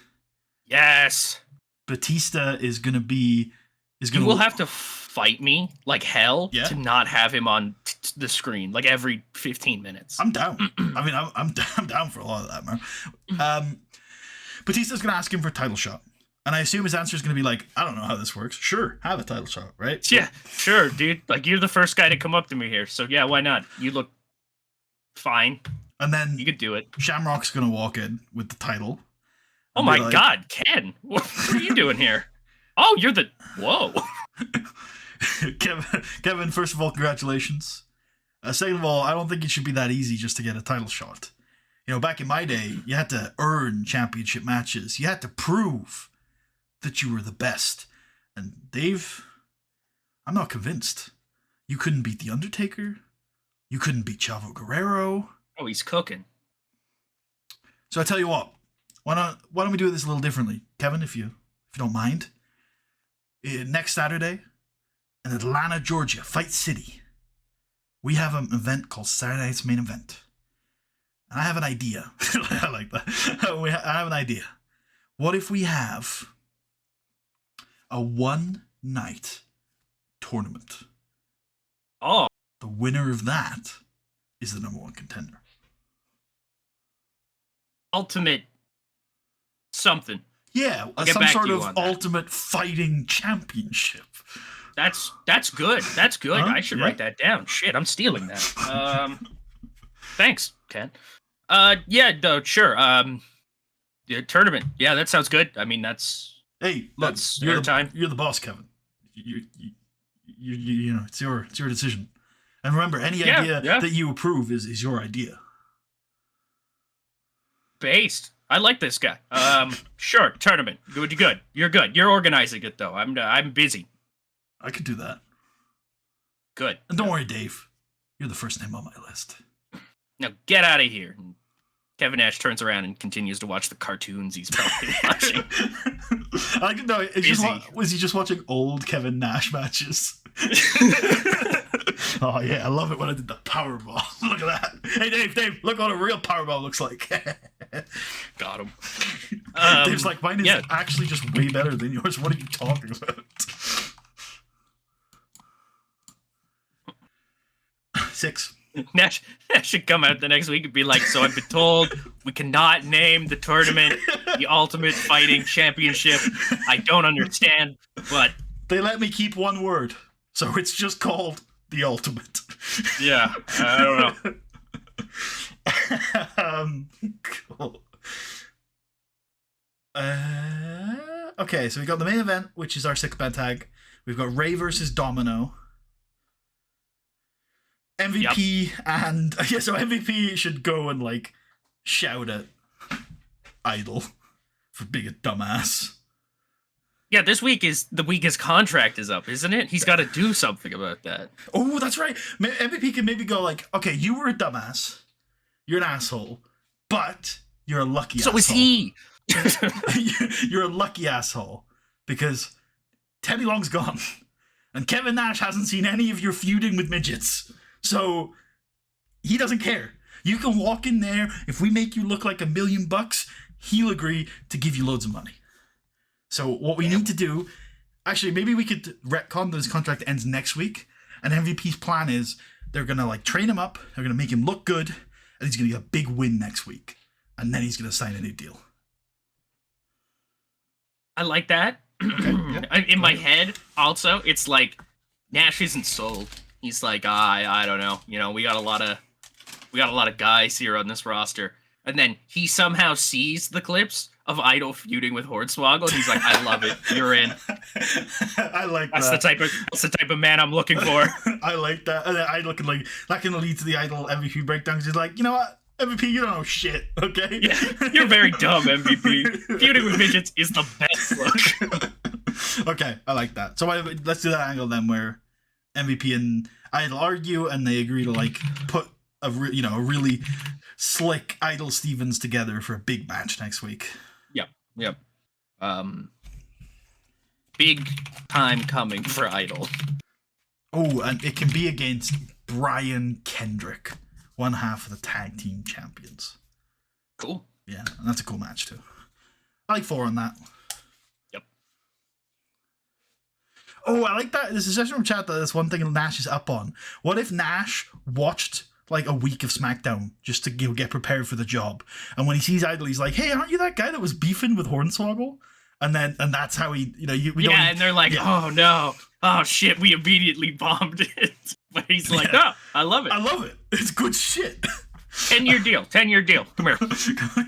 Yes. Batista is going to be... You will have to fight me like hell to not have him on the screen, like, every 15 minutes. I'm down. I mean, I'm down for a lot of that, man. Batista's going to ask him for a title shot. And I assume his answer is going to be like, I don't know how this works. Sure, have a title shot, right? Yeah, sure, dude. Like, you're the first guy to come up to me here. So, yeah, why not? You look fine. And then you could do it. Shamrock's going to walk in with the title. Oh, my God, Ken. What are you doing here? Oh, you're the... Whoa. Kevin, first of all, congratulations. Second of all, I don't think it should be that easy just to get a title shot. You know, back in my day, you had to earn championship matches. You had to prove that you were the best. And Dave, I'm not convinced. You couldn't beat The Undertaker. You couldn't beat Chavo Guerrero. Oh, he's cooking. So I tell you what, why don't we do this a little differently? Kevin, if you don't mind. Next Saturday in Atlanta, Georgia, Fight City, we have an event called Saturday Night's Main Event. And I have an idea. I like that. I have an idea. What if we have a one-night tournament? Oh. The winner of that is the #1 contender. Ultimate something. Yeah, some sort of ultimate fighting championship. That's good. That's good. I should write that down. Shit, I'm stealing that. Thanks, Ken. Sure. Tournament. Yeah, that sounds good. I mean, that's... Hey, look, you're the boss, Kevin. You know, it's your decision. And remember, any idea that you approve is your idea. Based. I like this guy. Sure, tournament. Good. You're good. You're organizing it, though. I'm busy. I could do that. Good. And don't worry, Dave. You're the first name on my list. Now get out of here. Kevin Nash turns around and continues to watch the cartoons he's probably watching. I can know. Was he just watching old Kevin Nash matches? Oh yeah, I love it when I did the Powerball. Look at that. Hey Dave, look what a real Powerball looks like. Got him. Dave's like, mine is actually just way better than yours. What are you talking about? 6. Nash should come out the next week and be like, so I've been told we cannot name the tournament the Ultimate Fighting Championship. I don't understand, but... They let me keep one word, so it's just called the Ultimate. Yeah, I don't know. Cool. Okay, so we got the main event, which is our 6-man tag. We've got Ray versus Domino. MVP and so MVP should go and like shout at Idol for being a dumbass. Yeah, this week is the week his contract is up, isn't it? He's got to do something about that. Oh, that's right. MVP can maybe go like, okay, you were a dumbass, you're an asshole, but you're a lucky asshole. So is he. You're a lucky asshole because Teddy Long's gone and Kevin Nash hasn't seen any of your feuding with midgets. So he doesn't care. You can walk in there. If we make you look like $1 million, he'll agree to give you loads of money. So what we need to do, actually, maybe we could retcon that his contract ends next week. And MVP's plan is they're gonna like train him up. They're gonna make him look good, and he's gonna get a big win next week, and then he's gonna sign a new deal. I like that. Okay. In my head, also, it's like Nash isn't sold. He's like, I don't know. You know, we got a lot of guys here on this roster. And then he somehow sees the clips of Idol feuding with Hornswoggle. And he's like, I love it. You're in. I like that's that. That's the type of man I'm looking for. I like that. And then Idol can like, that can lead to the Idol MVP breakdowns. He's like, you know what? MVP, you don't know shit, okay? Yeah, you're very dumb, MVP. Feuding with midgets is the best look. Okay, I like that. So let's do that angle then where MVP and Idol argue, and they agree to like put a really slick Idol Stevens together for a big match next week. Yep. Big time coming for Idol. Oh, and it can be against Brian Kendrick, one half of the tag team champions. Cool. Yeah, and that's a cool match too. I like 4 on that. Oh, I like that. There's a session from chat that that's one thing Nash is up on. What if Nash watched like a week of SmackDown just to get prepared for the job, and when he sees Idol, he's like, "Hey, aren't you that guy that was beefing with Hornswoggle?" And that's how he, and they're like, "Oh no, oh shit, we immediately bombed it." But he's like, "No, I love it. I love it. It's good shit." 10-year deal. 10-year deal. Come here.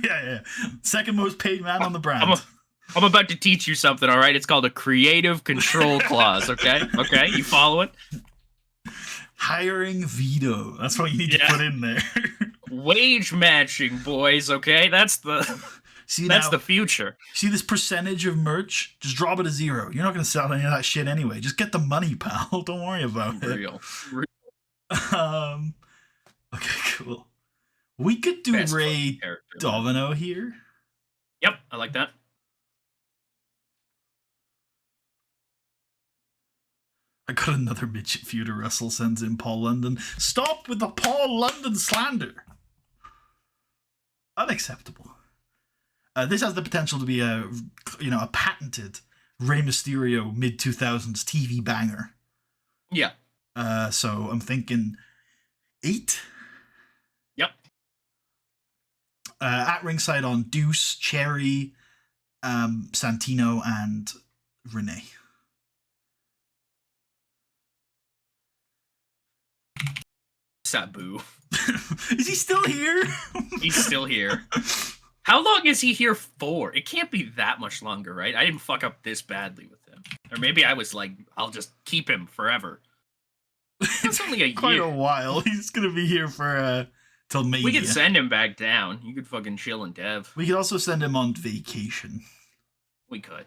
Yeah. Second most paid man on the brand. I'm about to teach you something, all right? It's called a creative control clause, okay? Okay, you follow it? Hiring veto. That's what you need to put in there. Wage matching, boys, okay? That's the future. See this percentage of merch? Just drop it to 0. You're not going to sell any of that shit anyway. Just get the money, pal. Don't worry about it. Real. Okay, cool. We could do Best Ray Domino here. Yep, I like that. I got another midget feuder. Russell sends in Paul London. Stop with the Paul London slander. Unacceptable. This has the potential to be a patented Rey Mysterio mid-2000s TV banger. Yeah. So I'm thinking 8. Yep. At ringside on Deuce, Cherry, Santino, and Renee. Sabu. Is he still here? He's still here. How long is he here for? It can't be that much longer, right? I didn't fuck up this badly with him. Or maybe I was like, I'll just keep him forever. It's only a quite year. A while. He's going to be here for till May. We could send him back down. You could fucking chill in Dev. We could also send him on vacation. We could.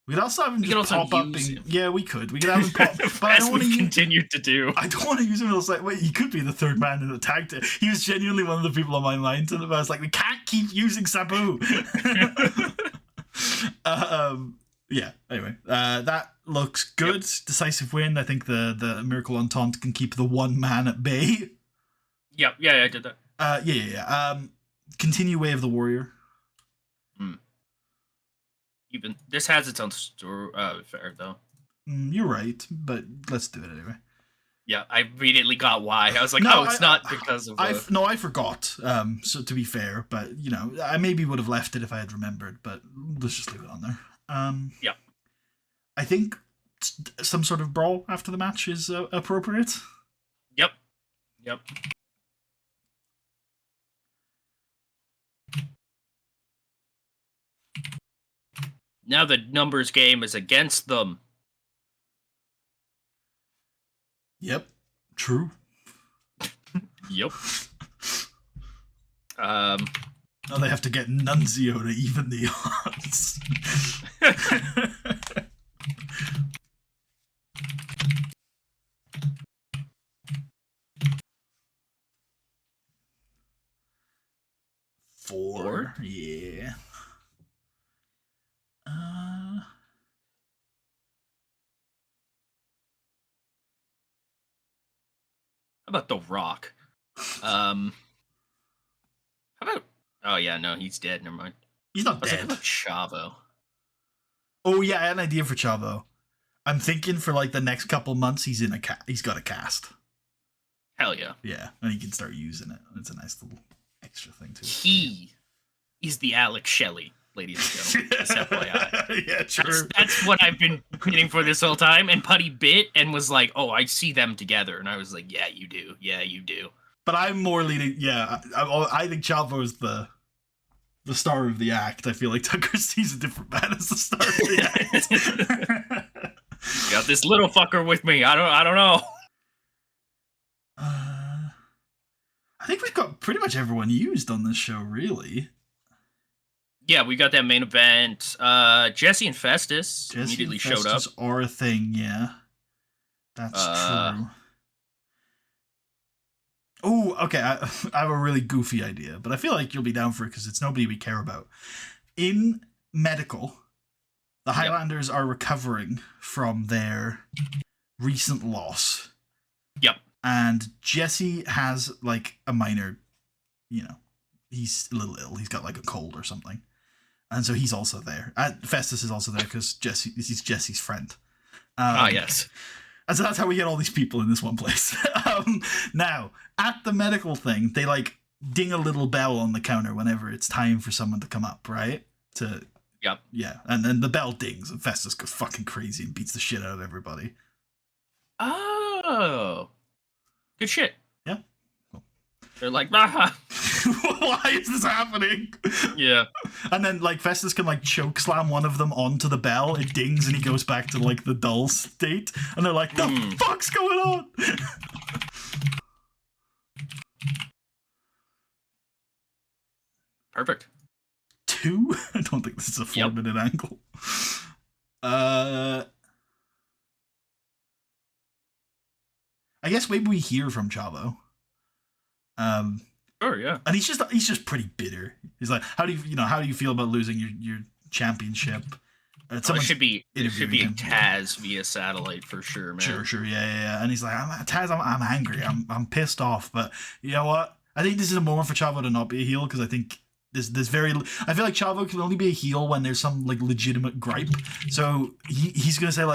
We could also have him just pop up. Yeah, we could. We could have him pop. But I don't want to continue to do. I don't want to use him as like. Wait, he could be the third man in the tag team. He was genuinely one of the people on my mind. And I was like, we can't keep using Sabu. Yeah. Anyway, that looks good. Yep. Decisive win. I think the Miracle Entente can keep the one man at bay. Yep. Yeah, I did that. Yeah. Continue Way of the Warrior. Even this has its own story, fair though. You're right, but let's do it anyway. Yeah, I immediately got why. I was like, no, it's not because of... I forgot, so to be fair, but, I maybe would have left it if I had remembered, but let's just leave it on there. Yeah. I think some sort of brawl after the match is appropriate. Yep. Now the numbers game is against them. Yep. True. Yep. Now they have to get Nunzio to even the odds. 4? Yeah. How about The Rock? How about... Oh, yeah, no, he's dead. Never mind. He's not dead. How about Chavo? Oh, yeah, I had an idea for Chavo. I'm thinking for, the next couple months, he's got a cast. Hell yeah. Yeah, and he can start using it. It's a nice little extra thing, too. He is the Alex Shelley, ladies and gentlemen. Just FYI. Yeah, true. That's what I've been waiting for this whole time. And Putty bit and was like, oh, I see them together. And I was like, yeah, you do. Yeah, you do. But I'm more leaning, I think Chavo is the star of the act. I feel like Tucker sees a different man as the star of the act. Got this little fucker with me. I don't know. I think we've got pretty much everyone used on this show, really. Yeah, we got that main event. Jesse and Festus immediately showed up. Are a thing, yeah. That's true. Oh, okay. I have a really goofy idea, but I feel like you'll be down for it because it's nobody we care about. In medical, the Highlanders are recovering from their recent loss. Yep. And Jesse has a minor, he's a little ill. He's got a cold or something. And so he's also there. Festus is also there because he's Jesse's friend. Yes. And so that's how we get all these people in this one place. Now, at the medical thing, they ding a little bell on the counter whenever it's time for someone to come up, right? Yep. Yeah, and then the bell dings and Festus goes fucking crazy and beats the shit out of everybody. Oh. Good shit. Yeah. They're like, ah. Why is this happening? Yeah. And then Festus can choke slam one of them onto the bell. It dings and he goes back to the dull state. And they're like, the fuck's going on? Perfect. 2? I don't think this is a 4-minute angle. I guess maybe we hear from Chavo. Sure, yeah. And he's just pretty bitter. He's like, how do you feel about losing your championship? It should be a Taz via satellite for sure, man. Sure, yeah. And he's like, Taz, I'm angry. I'm pissed off. But you know what? I think this is a moment for Chavo to not be a heel because I think I feel like Chavo can only be a heel when there's some legitimate gripe. So he's gonna say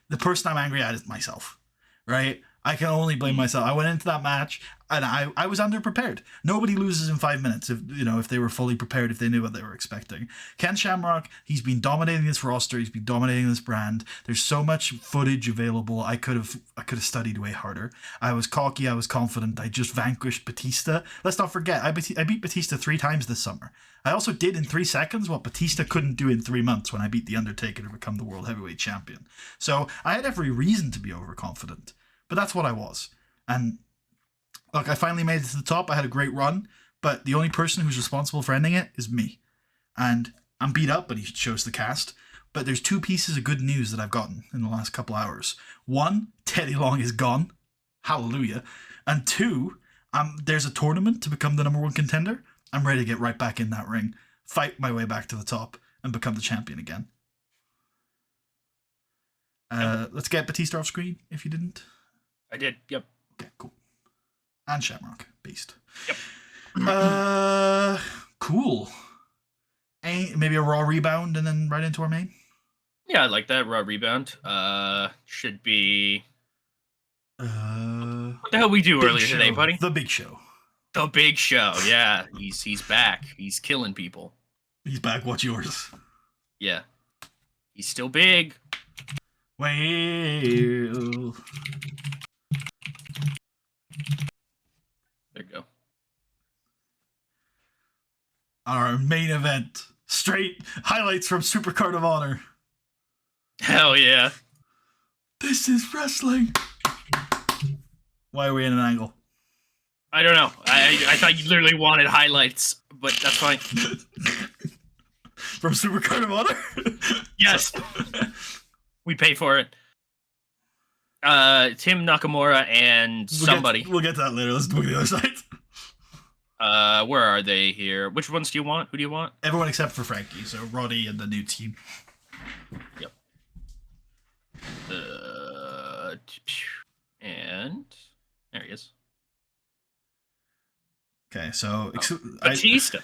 the person I'm angry at is myself, right? I can only blame myself. I went into that match and I was underprepared. Nobody loses in 5 minutes if they were fully prepared, if they knew what they were expecting. Ken Shamrock, he's been dominating this roster. He's been dominating this brand. There's so much footage available. I could have studied way harder. I was cocky. I was confident. I just vanquished Batista. Let's not forget, I beat Batista 3 times this summer. I also did in 3 seconds what Batista couldn't do in 3 months when I beat The Undertaker to become the World Heavyweight Champion. So I had every reason to be overconfident. But that's what I was. And look, I finally made it to the top. I had a great run. But the only person who's responsible for ending it is me. And I'm beat up, but he shows the cast. But there's 2 pieces of good news that I've gotten in the last couple hours. 1, Teddy Long is gone. Hallelujah. And 2, there's a tournament to become the #1 contender. I'm ready to get right back in that ring, fight my way back to the top, and become the champion again. Let's get Batista off screen if you didn't. I did. Yep. Okay, cool. And Shamrock, beast. Yep. Cool. Maybe a Raw rebound and then right into our main? Yeah, I like that. Raw rebound. Should be... what the hell we do earlier today, buddy? The Big Show. The Big Show, yeah. He's back. He's killing people. He's back. What's yours? Yeah. He's still big. Well... There you go. Our main event. Straight highlights from Supercard of Honor. Hell yeah. This is wrestling. Why are we in an angle? I don't know. I thought you literally wanted highlights, but that's fine. From Supercard of Honor? Yes. We pay for it. Tim Nakamura and somebody. We'll get to that later. Let's look at the other side. Where are they here? Which ones do you want? Who do you want? Everyone except for Frankie, so Roddy and the new team. Yep. And there he is. Okay, so Batista.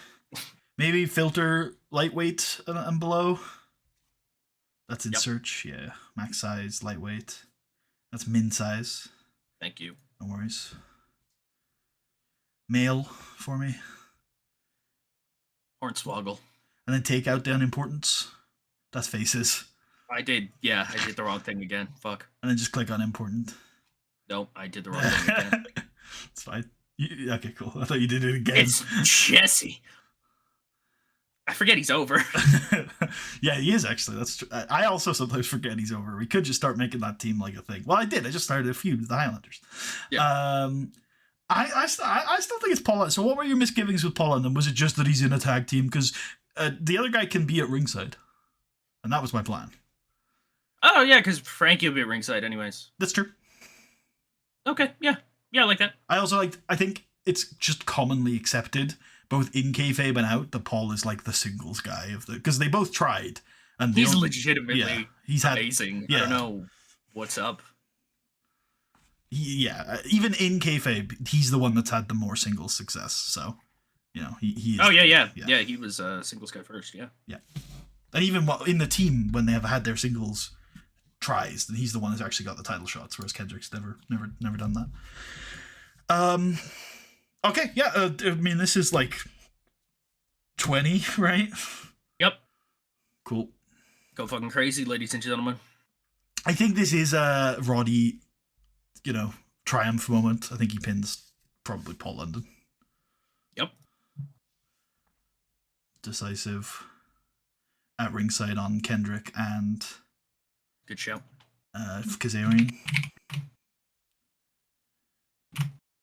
Maybe filter lightweight and below. That's in search. Yeah, max size, lightweight. That's min size. Thank you. No worries. Male for me. Hornswoggle. And then take out down importance. That's faces. I did. Yeah, I did the wrong thing again. Fuck. And then just click on important. Nope, I did the wrong thing again. It's fine. Okay, cool. I thought you did it again. It's Jesse. I forget he's over. Yeah, he is actually. That's true. I also sometimes forget he's over. We could just start making that team like a thing. Well, I did. I just started a feud with the Highlanders. Yeah. I still think it's Paul. So what were your misgivings with Paul London? Was it just that he's in a tag team? Because the other guy can be at ringside. And that was my plan. Oh, yeah, because Frankie will be at ringside anyways. That's true. Okay, yeah. Yeah, I like that. I think it's just commonly accepted, both in kayfabe and out, that Paul is like the singles guy of the, because they both tried. And he's legitimately amazing. Yeah. I don't know what's up. Even in kayfabe, he's the one that's had the more singles success. So, he is. Oh, yeah. Yeah, he was a singles guy first, yeah. Yeah. And even in the team, when they have had their singles tries, then he's the one who's actually got the title shots, whereas Kendrick's never done that. Okay, yeah, I mean, this is like 20, right? Yep. Cool. Go fucking crazy, ladies and gentlemen. I think this is a Roddy, triumph moment. I think he pins probably Paul London. Yep. Decisive. At ringside on Kendrick and... Good show. Kazarian.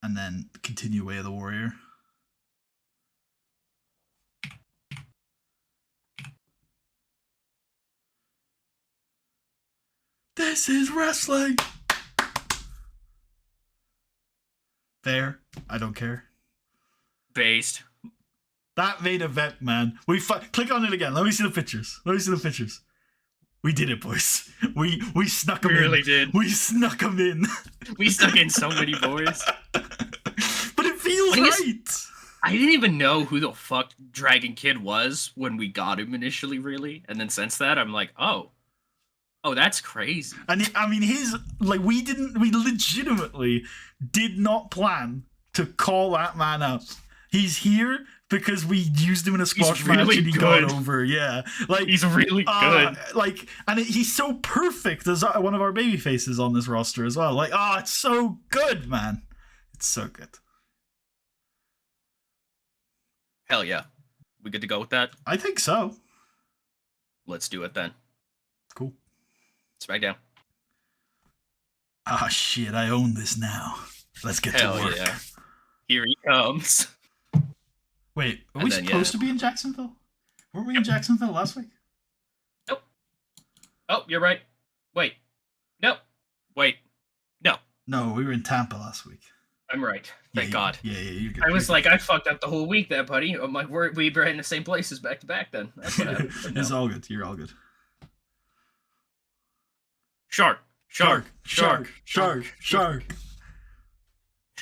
And then continue Way of the Warrior. This is wrestling! Fair. I don't care. Based. That main event, man. Click on it again. Let me see the pictures. We did it, boys. We snuck them in. We really did. We snuck them in. We snuck in so many boys. But it feels right. I didn't even know who the fuck Dragon Kid was when we got him initially, really. And then since that, I'm like, oh, that's crazy. And we legitimately did not plan to call that man up. He's here because we used him in a squash match and he got over. Yeah, he's really good. And he's so perfect as one of our baby faces on this roster as well. It's so good, man. It's so good. Hell yeah, we good to go with that? I think so. Let's do it then. Cool. SmackDown. Ah, shit! I own this now. Let's get to work. Yeah. Here he comes. Wait, are we supposed to be in Jacksonville? Weren't we in Jacksonville last week? Nope. Oh, you're right. Wait. Nope. Wait. No. No, we were in Tampa last week. I'm right. Thank God. Yeah, you're good. I was like, I fucked up the whole week there, buddy. I'm like, we were in the same places back to back then. That's what happened. It's all good. You're all good. Shark.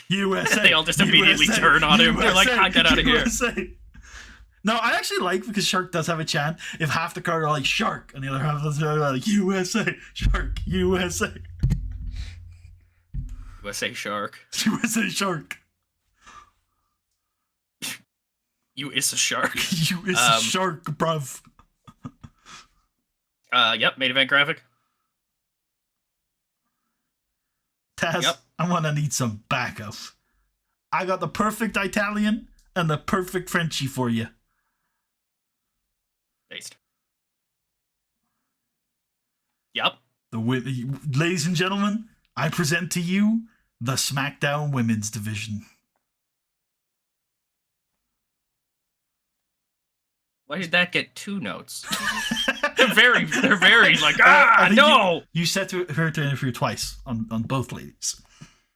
USA. They all just immediately turn on him. They're like, I get out of here. No, I actually like, because Shark does have a chant, if half the crowd are like Shark and the other half of the crowd are like USA, Shark, USA. USA Shark. USA Shark. You is a shark. You is a shark, bruv. Yep, main event graphic. Taz, Yep. I'm gonna need some backup. I got the perfect Italian and the perfect Frenchie for you. Based. Yep. Ladies and gentlemen, I present to you the SmackDown Women's Division. Why did that get 2 notes? they're very like, no! You said to her to interfere twice on both ladies.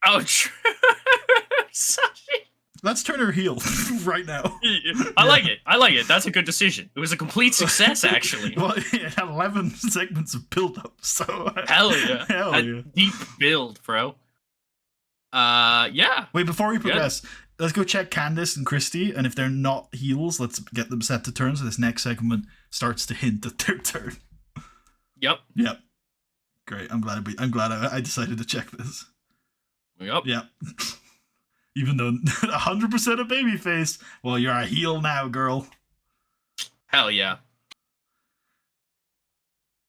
Oh, sorry. Let's turn her heel right now. I like it. That's a good decision. It was a complete success, actually. Well, it had 11 segments of build-up, so... Hell yeah. Deep build, bro. Yeah. Wait, before we progress, let's go check Candice and Christy, and if they're not heels, let's get them set to turn, so this next segment starts to hint at their turn. Yep. Great. I'm glad I decided to check this. Yep. Even though 100% a babyface, well, you're a heel now, girl. Hell yeah.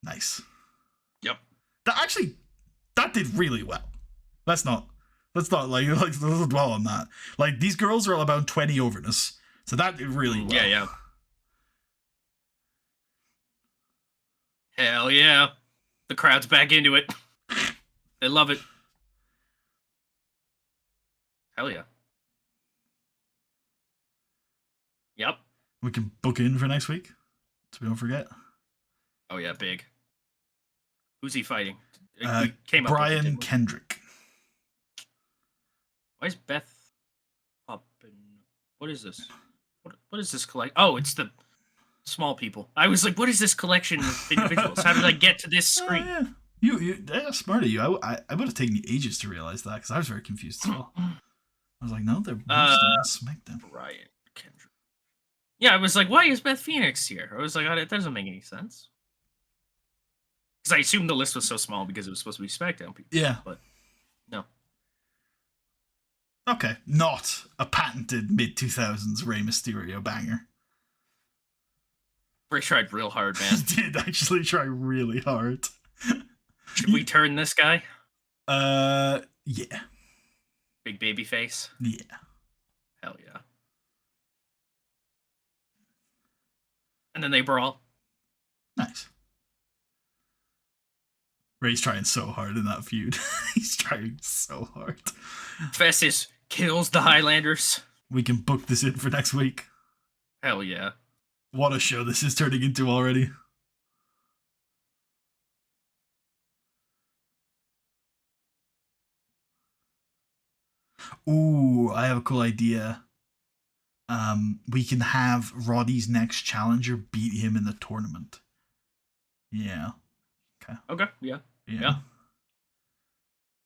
Nice. Yep. That did really well. Let's not let's dwell on that. Like, these girls are all about 20 overness, so that did really well. Yeah. Hell yeah. The crowd's back into it. They love it. Hell yeah. Yep. We can book in for next week, so we don't forget. Oh yeah, big. Who's he fighting? Brian Kendrick. Why is Beth popping? What is this? What is this collect? Oh, it's the small people. I was like, what is this collection of individuals? How did I get to this screen? Yeah, smart of you. I would have taken me ages to realize that, because I was very confused as well. I was like, no, they're SmackDown. Brian Kendrick. Yeah, I was like, why is Beth Phoenix here? I was like, that doesn't make any sense. Because I assumed the list was so small because it was supposed to be SmackDown people. Yeah. But no. Okay, not a patented mid-2000s Rey Mysterio banger. Ray tried real hard, man. He did actually try really hard. Should we turn this guy? Yeah. Big baby face? Yeah. Hell yeah. And then they brawl. Nice. Ray's trying so hard in that feud. He's trying so hard. Festus kills the Highlanders. We can book this in for next week. Hell yeah. What a show this is turning into already. Ooh, I have a cool idea. We can have Roddy's next challenger beat him in the tournament. Yeah. Okay, yeah.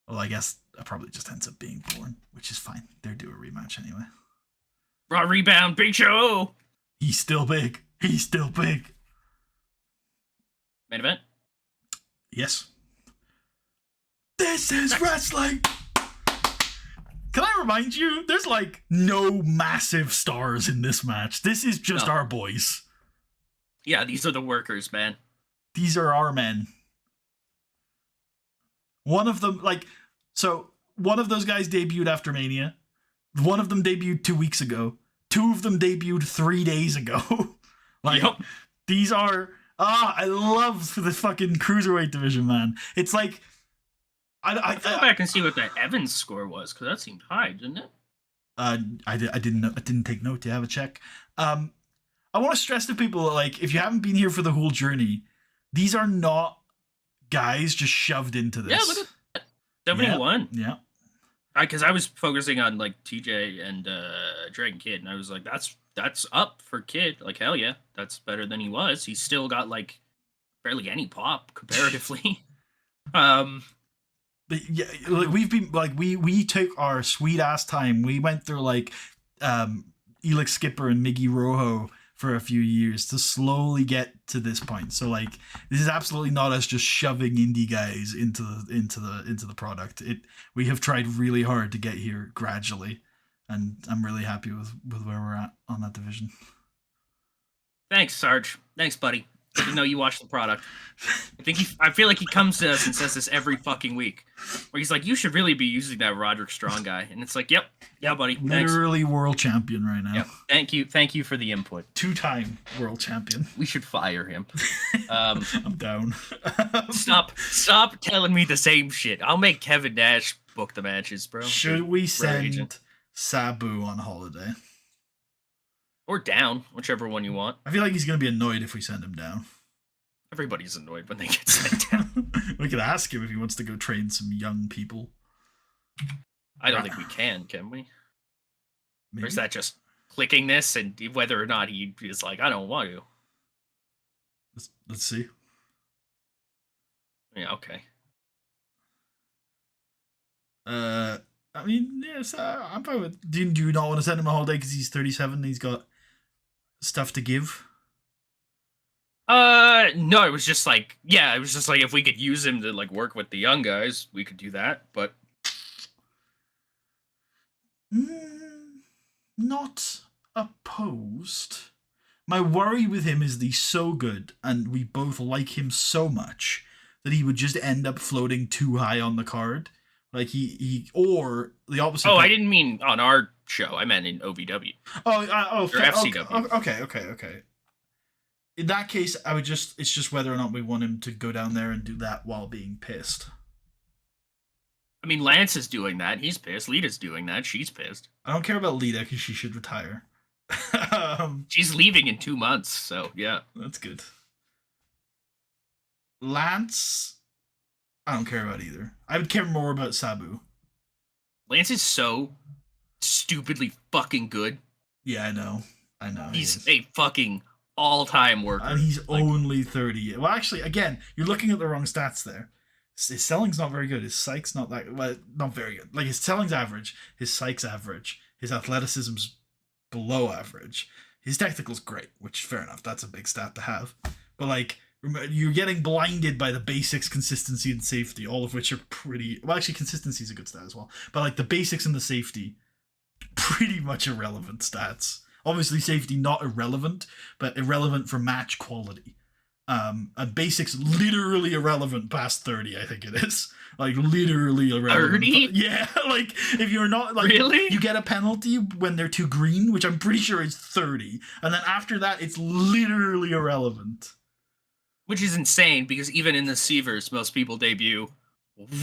Well, I guess that probably just ends up being Bourne, which is fine. They're due a rematch anyway. Raw rebound, Big Show! He's still big. Main event? Yes. This is wrestling! Can I remind you, there's like no massive stars in this match. This is just our boys. Yeah, these are the workers, man. These are our men. One of them, one of those guys debuted after Mania. One of them debuted 2 weeks ago. 2 of them debuted 3 days ago. These are... I love the fucking Cruiserweight division, man. It's like... I go back and see what that Evans score was, because that seemed high, didn't it? I didn't take note. Do you have a check? I want to stress to people that, like, if you haven't been here for the whole journey, these are not guys just shoved into this. Yeah, look at that. 71. Yeah. Because I was focusing on like TJ and Dragon Kid, and I was like, that's up for Kid. Like, hell yeah, that's better than he was. He's still got like barely any pop comparatively. Yeah, like we've been like we took our sweet ass time. We went through like Elix Skipper and Miggy Rojo for a few years to slowly get to this point. So like this is absolutely not us just shoving indie guys into the product. We have tried really hard to get here gradually, and I'm really happy with where we're at on that division. Thanks, Sarge. Thanks, buddy. Good to know you watch the product. I feel like he comes to us and says this every fucking week, where he's like, "You should really be using that Roderick Strong guy," and it's like, "Yep, yeah, buddy, thanks." Literally world champion right now. Yep. Thank you for the input. 2-time world champion. We should fire him. I'm down. Stop telling me the same shit. I'll make Kevin Nash book the matches, bro. Should we send Sabu on holiday? Or down, whichever one you want. I feel like he's going to be annoyed if we send him down. Everybody's annoyed when they get sent down. We could ask him if he wants to go train some young people. I don't think we can we? Maybe? Or is that just clicking this and whether or not he is like, I don't want to? Let's see. Yeah, okay. I mean, yes, I'm fine with. Do you not want to send him a holiday because he's 37 and he's got stuff to give? No, it was just like if we could use him to like work with the young guys, we could do that, but not opposed. My worry with him is that he's so good and we both like him so much that he would just end up floating too high on the card. Like he or the opposite. Oh, I didn't mean on our show. I meant in OVW. Or FCW. Okay. In that case, it's just whether or not we want him to go down there and do that while being pissed. I mean, Lance is doing that. He's pissed. Lita's doing that. She's pissed. I don't care about Lita because she should retire. She's leaving in 2 months, so yeah. That's good. Lance, I don't care about either. I would care more about Sabu. Lance is so stupidly fucking good. Yeah, I know. He's a fucking all-time worker. And he's only 30. Well, actually, again, you're looking at the wrong stats there. His selling's not very good. His psych's not very good. Like, his selling's average. His psych's average. His athleticism's below average. His technical's great, which, fair enough. That's a big stat to have. But, like, you're getting blinded by the basics, consistency, and safety, all of which are pretty... Well, actually, consistency is a good stat as well. But, like, the basics and the safety, pretty much irrelevant stats. Obviously, safety not irrelevant, but irrelevant for match quality. And basics literally irrelevant past 30, I think it is. Like, literally irrelevant. 30? Yeah, like, if you're not, like, really? You get a penalty when they're too green, which I'm pretty sure is 30. And then after that, it's literally irrelevant. Which is insane, because even in the Seavers, most people debut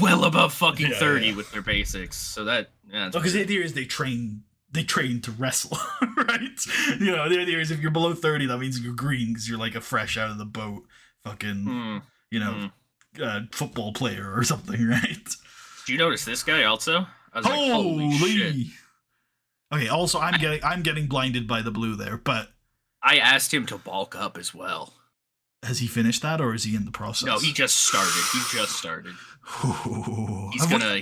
well above fucking 30 with their basics. So that, yeah. Because the idea is they train to wrestle, right? You know, the idea is if you're below 30, that means you're green because you're like a fresh out of the boat fucking, football player or something, right? Do you notice this guy also? I was holy shit. Okay, also I'm getting blinded by the blue there, but I asked him to bulk up as well. Has he finished that, or is he in the process? No, he just started.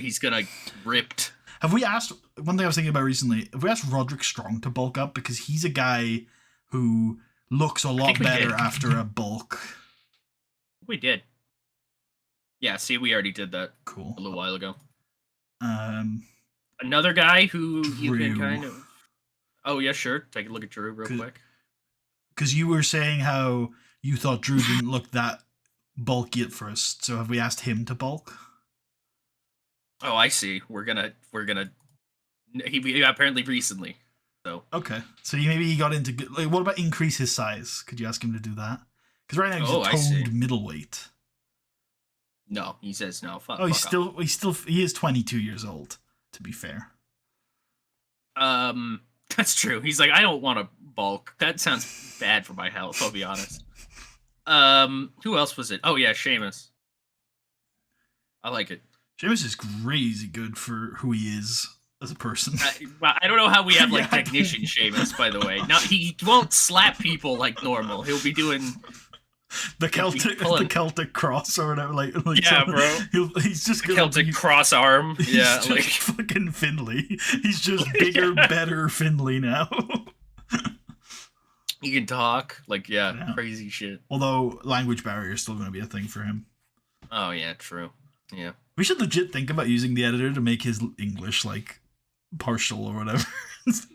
He's gonna ripped. Have we asked, one thing I was thinking about recently, have we asked Roderick Strong to bulk up? Because he's a guy who looks a lot better after a bulk. We did. Yeah, see, we already did that a little while ago. Another guy who Drew. you can kind of... Oh, yeah, sure. Take a look at Drew real quick. Because you were saying how you thought Drew didn't look that bulky at first. So have we asked him to bulk? Oh, I see. We're gonna. He apparently recently. So okay. So maybe he got into. Like, what about increase his size? Could you ask him to do that? Because right now he's a toned middleweight. No, he says no. Fuck. He is 22 years old. To be fair. That's true. He's like, I don't want to bulk. That sounds bad for my health. I'll be honest. Who else was it? Oh yeah, Sheamus. I like it. Sheamus is crazy good for who he is as a person. I don't know how we have like technician Sheamus, by the way. Now he won't slap people like normal. He'll be doing The Celtic cross or whatever, like yeah, bro. He's just the Celtic cross arm. Yeah, like fucking Finley. He's just bigger, better Finley now. He can talk, like yeah, crazy shit. Although language barrier is still going to be a thing for him. Oh yeah, true. Yeah, we should legit think about using the editor to make his English like partial or whatever. It's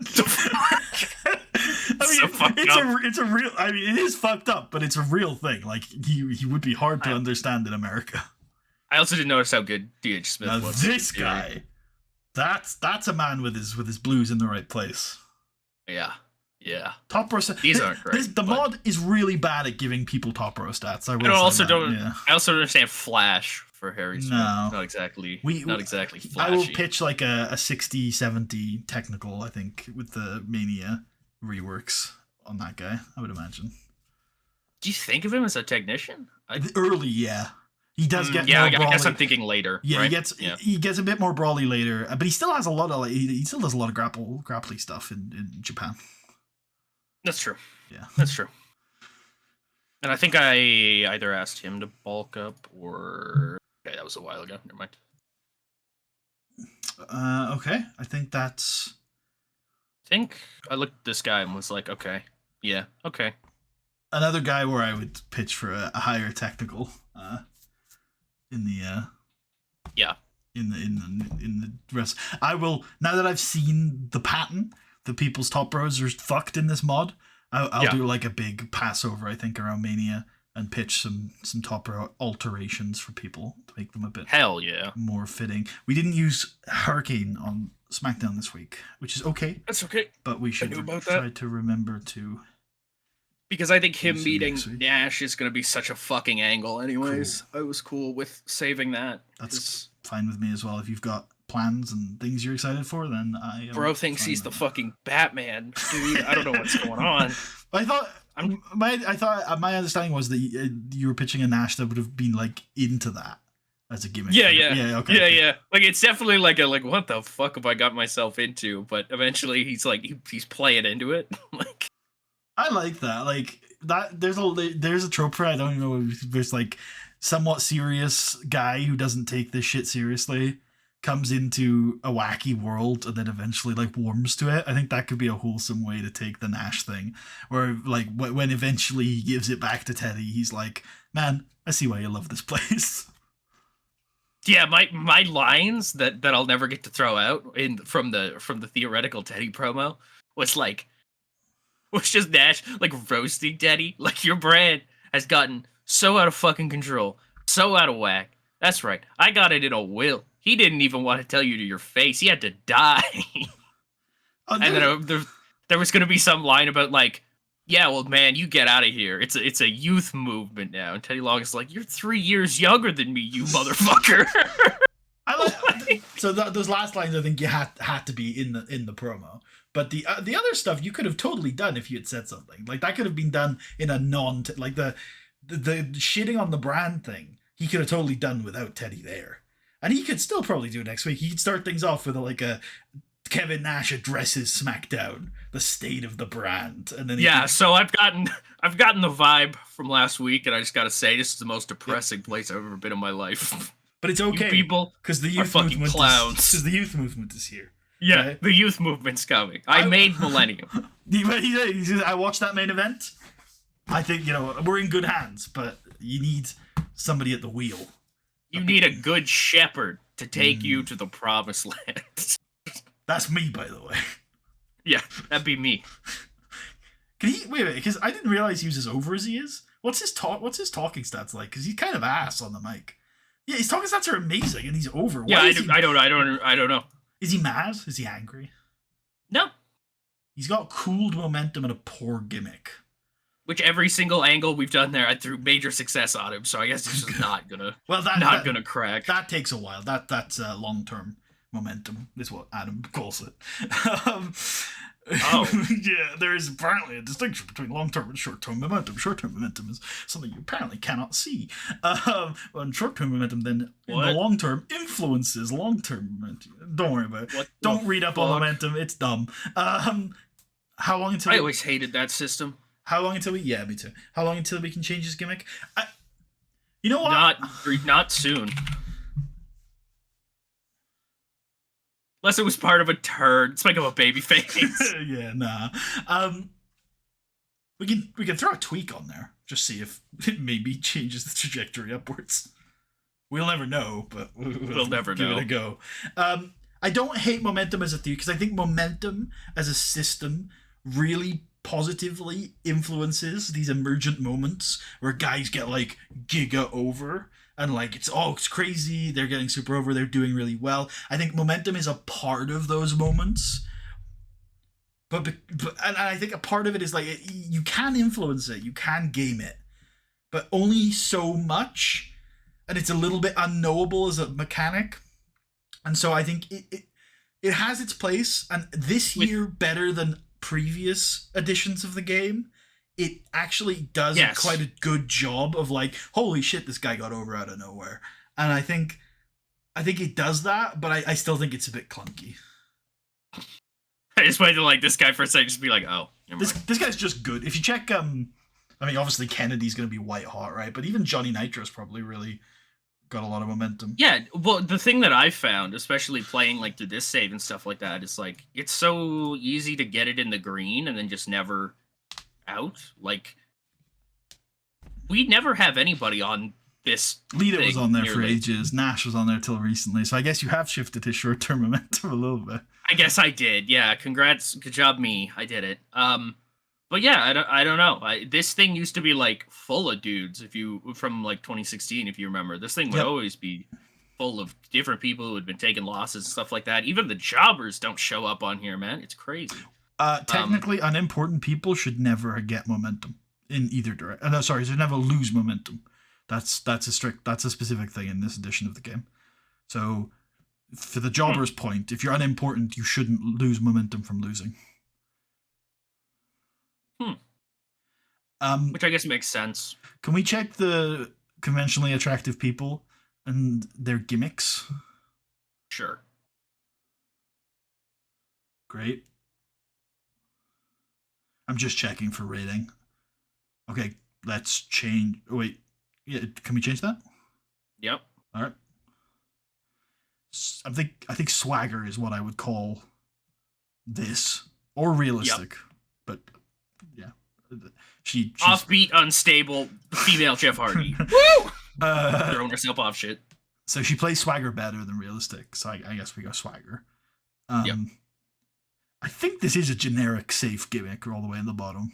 a real. I mean, it is fucked up, but it's a real thing. Like he would be hard to understand in America. I also didn't notice how good D.H. Smith was. This guy, that's a man with his blues in the right place. Yeah. Top row. These aren't great. The mod is really bad at giving people top row stats. I also don't understand Flash for Harry Smith. No, not exactly flashy. I will pitch like a 60-70 technical. I think with the Mania reworks on that guy. I would imagine. Do you think of him as a technician? Early, yeah. He does get more brawly. I guess I'm thinking later. Yeah, right? he gets a bit more brawly later, but he still has a lot of he still does a lot of grapply stuff in Japan. That's true. Yeah, that's true. And I think I either asked him to bulk up or okay, that was a while ago. Never mind. Okay, I think that's. I think I looked at this guy and was like, okay, yeah, okay. Another guy where I would pitch for a higher technical. In the rest, I will now that I've seen the pattern that people's top rows are fucked in this mod. I'll do like a big passover, I think, around Mania and pitch some top row alterations for people to make them a bit more fitting. We didn't use Hurricane on SmackDown this week, which is okay. That's okay, but we should try to remember to. Because I think him meeting Nash is going to be such a fucking angle anyways. Cool. I was cool with saving that. That's fine with me as well. If you've got plans and things you're excited for, then I... Bro thinks he's the fucking Batman, dude. I don't know what's going on. I thought my understanding was that you were pitching a Nash that would have been like into that as a gimmick. Yeah. Like it's definitely like what the fuck have I got myself into? But eventually he's like he's playing into it. Like I like that. Like that. There's a trope for it. I don't even know. There's like somewhat serious guy who doesn't take this shit seriously comes into a wacky world and then eventually like warms to it. I think that could be a wholesome way to take the Nash thing, where like when eventually he gives it back to Teddy, he's like, "Man, I see why you love this place." Yeah, my lines that I'll never get to throw out from the theoretical Teddy promo was just Nash like roasting Teddy. Like, your brand has gotten so out of fucking control, so out of whack. That's right, I got it in a will. He didn't even want to tell you to your face. He had to die. And then there was going to be some line about like, yeah, well, man, you get out of here. It's a youth movement now. And Teddy Long is like, you're 3 years younger than me, you motherfucker. So those last lines, I think you had to be in the promo. But the other stuff you could have totally done if you had said something. Like, that could have been done in a like the shitting on the brand thing. He could have totally done without Teddy there. And he could still probably do it next week. He could start things off with a Kevin Nash addresses SmackDown, the state of the brand, and then So I've gotten the vibe from last week, and I just got to say, this is the most depressing place I've ever been in my life. But it's okay, you people, because the youth movement clowns. Because the youth movement is here. Yeah, right? The youth movement's coming. I made Millennium. I watched that main event. I think we're in good hands, but you need somebody at the wheel. You need a good shepherd to take you to the promised land. That's me, by the way. Yeah, that'd be me. Can he wait? Because I didn't realize he was as over as he is. What's his talking stats like? Because he's kind of ass on the mic. Yeah, his talking stats are amazing, and he's over. Yeah, I don't know. Is he mad? Is he angry? No. He's got cooled momentum and a poor gimmick. Which every single angle we've done there, I threw major success on him. So I guess it's just not gonna gonna crack. That takes a while. That's long-term momentum is what Adam calls it. Yeah, there is apparently a distinction between long-term and short-term momentum. Short-term momentum is something you apparently cannot see. And short-term momentum then in the long-term influences long-term momentum. Don't worry about it. Don't read up on momentum. It's dumb. How long until... I always hated that system. How long until we? Yeah, me too. How long until we can change his gimmick? You know what? Not soon. Unless it was part of a turn. It's like a baby face. Yeah, nah. We can throw a tweak on there. Just see if it maybe changes the trajectory upwards. We'll never know, but we'll never give know. It a go. I don't hate momentum as a theory because I think momentum as a system really positively influences these emergent moments where guys get like giga over and like it's crazy, they're getting super over, they're doing really well. I think momentum is a part of those moments. But and I think a part of it is like you can influence it, you can game it, but only so much, and it's a little bit unknowable as a mechanic. And so I think it has its place, and this year, better than previous editions of the game, it actually does quite a good job of like, holy shit, this guy got over out of nowhere. And I think it does that, but I still think it's a bit clunky. I just waited to like this guy for a second, just be like, oh, this guy's just good. If you check, I mean, obviously Kennedy's going to be white hot, right? But even Johnny Nitro's probably really got a lot of momentum. Yeah, well, the thing that I found, especially playing like through this save and stuff like that, is like it's so easy to get it in the green and then just never out. Like we never have anybody on this. Lita was on there for ages. Nash was on there till recently. So I guess you have shifted his short-term momentum a little bit. I guess I did. Yeah, congrats, good job, me. I did it. But yeah, I don't know. This thing used to be like full of dudes. From like 2016, if you remember, this thing would always be full of different people who had been taking losses and stuff like that. Even the jobbers don't show up on here, man. It's crazy. Technically, unimportant people should never get momentum in either direction. No, sorry, should never lose momentum. That's a specific thing in this edition of the game. So, for the jobber's point, if you're unimportant, you shouldn't lose momentum from losing. Which I guess makes sense. Can we check the conventionally attractive people and their gimmicks? Sure. Great. I'm just checking for rating. Okay, let's change. Oh, wait. Yeah, can we change that? Yep. All right. I think swagger is what I would call this, or realistic, but yeah. She's offbeat, unstable, female Jeff Hardy. Woo! Throwing herself off shit. So she plays swagger better than realistic. So I guess we go swagger. Yep. I think this is a generic safe gimmick all the way in the bottom.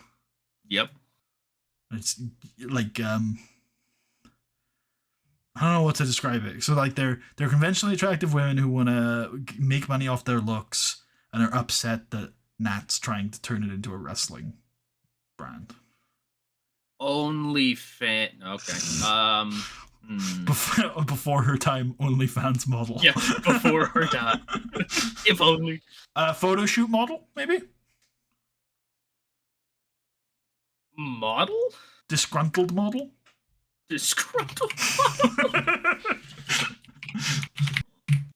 Yep. It's like I don't know what to describe it. So like they're conventionally attractive women who want to make money off their looks and are upset that Nat's trying to turn it into a wrestling brand. Okay. Before her time, OnlyFans model. Yeah, before her time. If only. Photo shoot model, maybe? Model? Disgruntled model? Disgruntled model?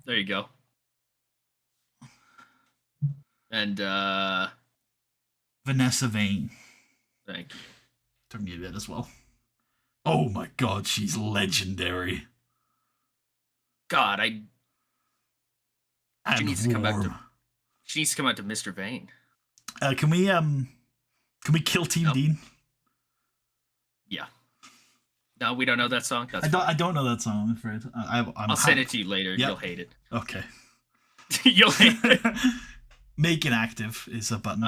There you go. And, Vanessa Vane. Thank you. Took me a bit as well. Oh my god, she's legendary. God, she needs to come back to. She needs to come out to Mr. Vane. Can we kill Team Dean? Yeah. No, we don't know that song. I don't know that song, I'm afraid. I'll send it to you later. Yep. You'll hate it. Okay. You'll hate it. Make inactive is a button.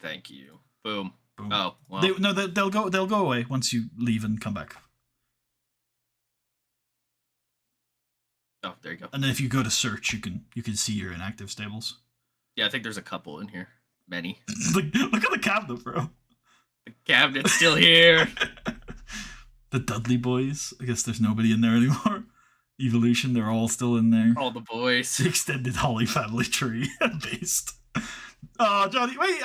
Thank you. Boom. Boom. Oh, well. They'll go away once you leave and come back. Oh, there you go. And then if you go to search, you can see your inactive stables. Yeah, I think there's a couple in here. Many. Look at the cabinet, bro. The cabinet's still here. The Dudley boys. I guess there's nobody in there anymore. Evolution, they're all still in there. All the boys. The extended Holly family tree based. Oh, Johnny, wait.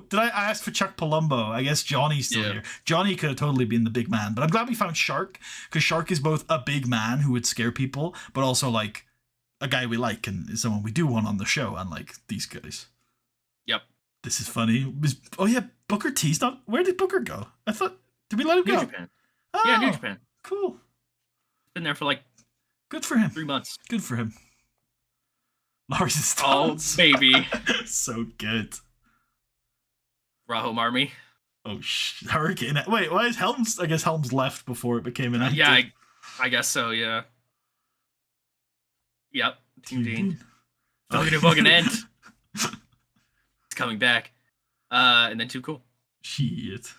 Did I ask for Chuck Palumbo? I guess Johnny's still here. Johnny could have totally been the big man, but I'm glad we found Shark, because Shark is both a big man who would scare people, but also like a guy we like and someone we do want on the show, unlike these guys. Yep. This is funny. Oh yeah, Booker T's not. Where did Booker go? I thought. Did we let him New go? Japan. Oh, Yeah, New Japan. Cool. Been there for like good for him. 3 months. Good for him. Lars' Oh, baby. So good. Rahom Army. Oh, Hurricane. Wait, why is Helms? I guess Helms left before it became an active. Yeah, I guess so, yeah. Yep. Team Dean. Fucking a fucking end. It's coming back. And then Too Cool. Shit.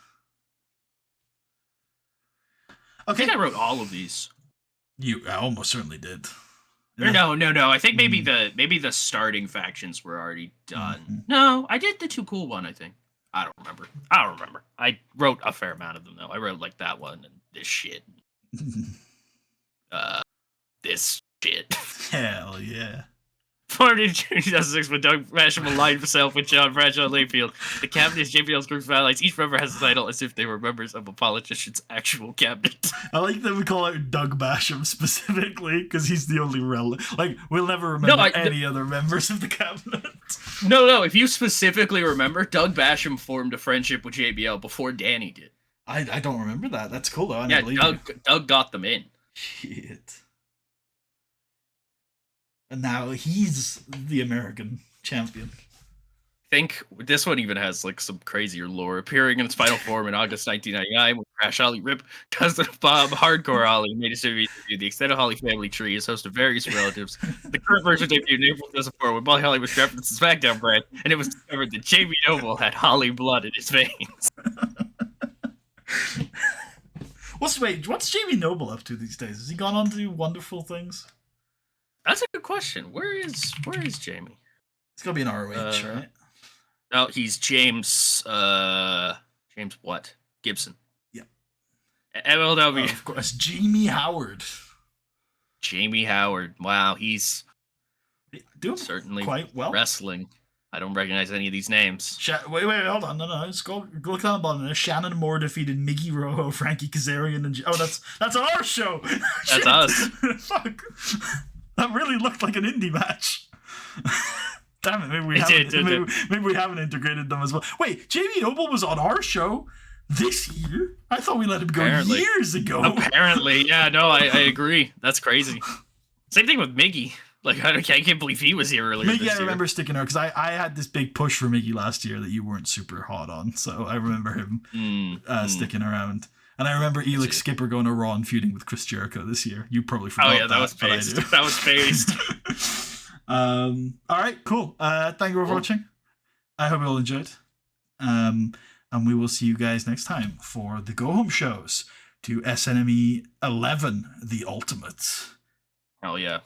I think I wrote all of these. I almost certainly did. No. I think maybe the starting factions were already done. Mm-hmm. No, I did the Too Cool one, I think. I don't remember. I wrote a fair amount of them though. I wrote like that one and this shit. This shit. Hell yeah. Formed in 2006 when Doug Basham aligned himself with John Bradshaw Layfield. The cabinet is JBL's group of allies. Each member has a title as if they were members of a politician's actual cabinet. I like that we call out Doug Basham specifically because he's the only relevant. Like, we'll never remember any other members of the cabinet. No. If you specifically remember, Doug Basham formed a friendship with JBL before Danny did. I don't remember that. That's cool though. Doug got them in. Shit. And now he's the American champion. I think this one even has like some crazier lore. Appearing in its final form in August 1999 when Crash Holly Rip, cousin of Bob, Hardcore Holly made his debut. The extended Holly family tree is host of various relatives. The current version debuted in April 2004 when Molly Holly was drafted to the SmackDown brand, and it was discovered that Jamie Noble had Holly blood in his veins. What's Jamie Noble up to these days? Has he gone on to do wonderful things? That's a good question. Where is Jamie? It's gonna be an ROH, right? No, he's James. James what? Gibson. Yeah. MLW. Of course, Jamie Howard. Jamie Howard. Wow, he's doing certainly quite well. Wrestling. I don't recognize any of these names. Wait, hold on. No. Let's go look on the bottom. Shannon Moore defeated Miggy Rojo, Frankie Kazarian, and that's on our show. That's us. Fuck. That really looked like an indie match. Damn it, maybe we haven't integrated them as well. Wait, Jamie Noble was on our show this year? I thought we let him go years ago. Apparently, yeah, no, I agree. That's crazy. Same thing with Miggy. Like, I can't believe he was here earlier this year. I remember sticking around, because I had this big push for Miggy last year that you weren't super hot on, so I remember him sticking around. And I remember Elix Skipper going to Raw and feuding with Chris Jericho this year. You probably forgot that was phased. That was phased. All right, cool. Thank you for watching. I hope you all enjoyed. And we will see you guys next time for the go home shows to SNME 11, The Ultimate. Oh, yeah.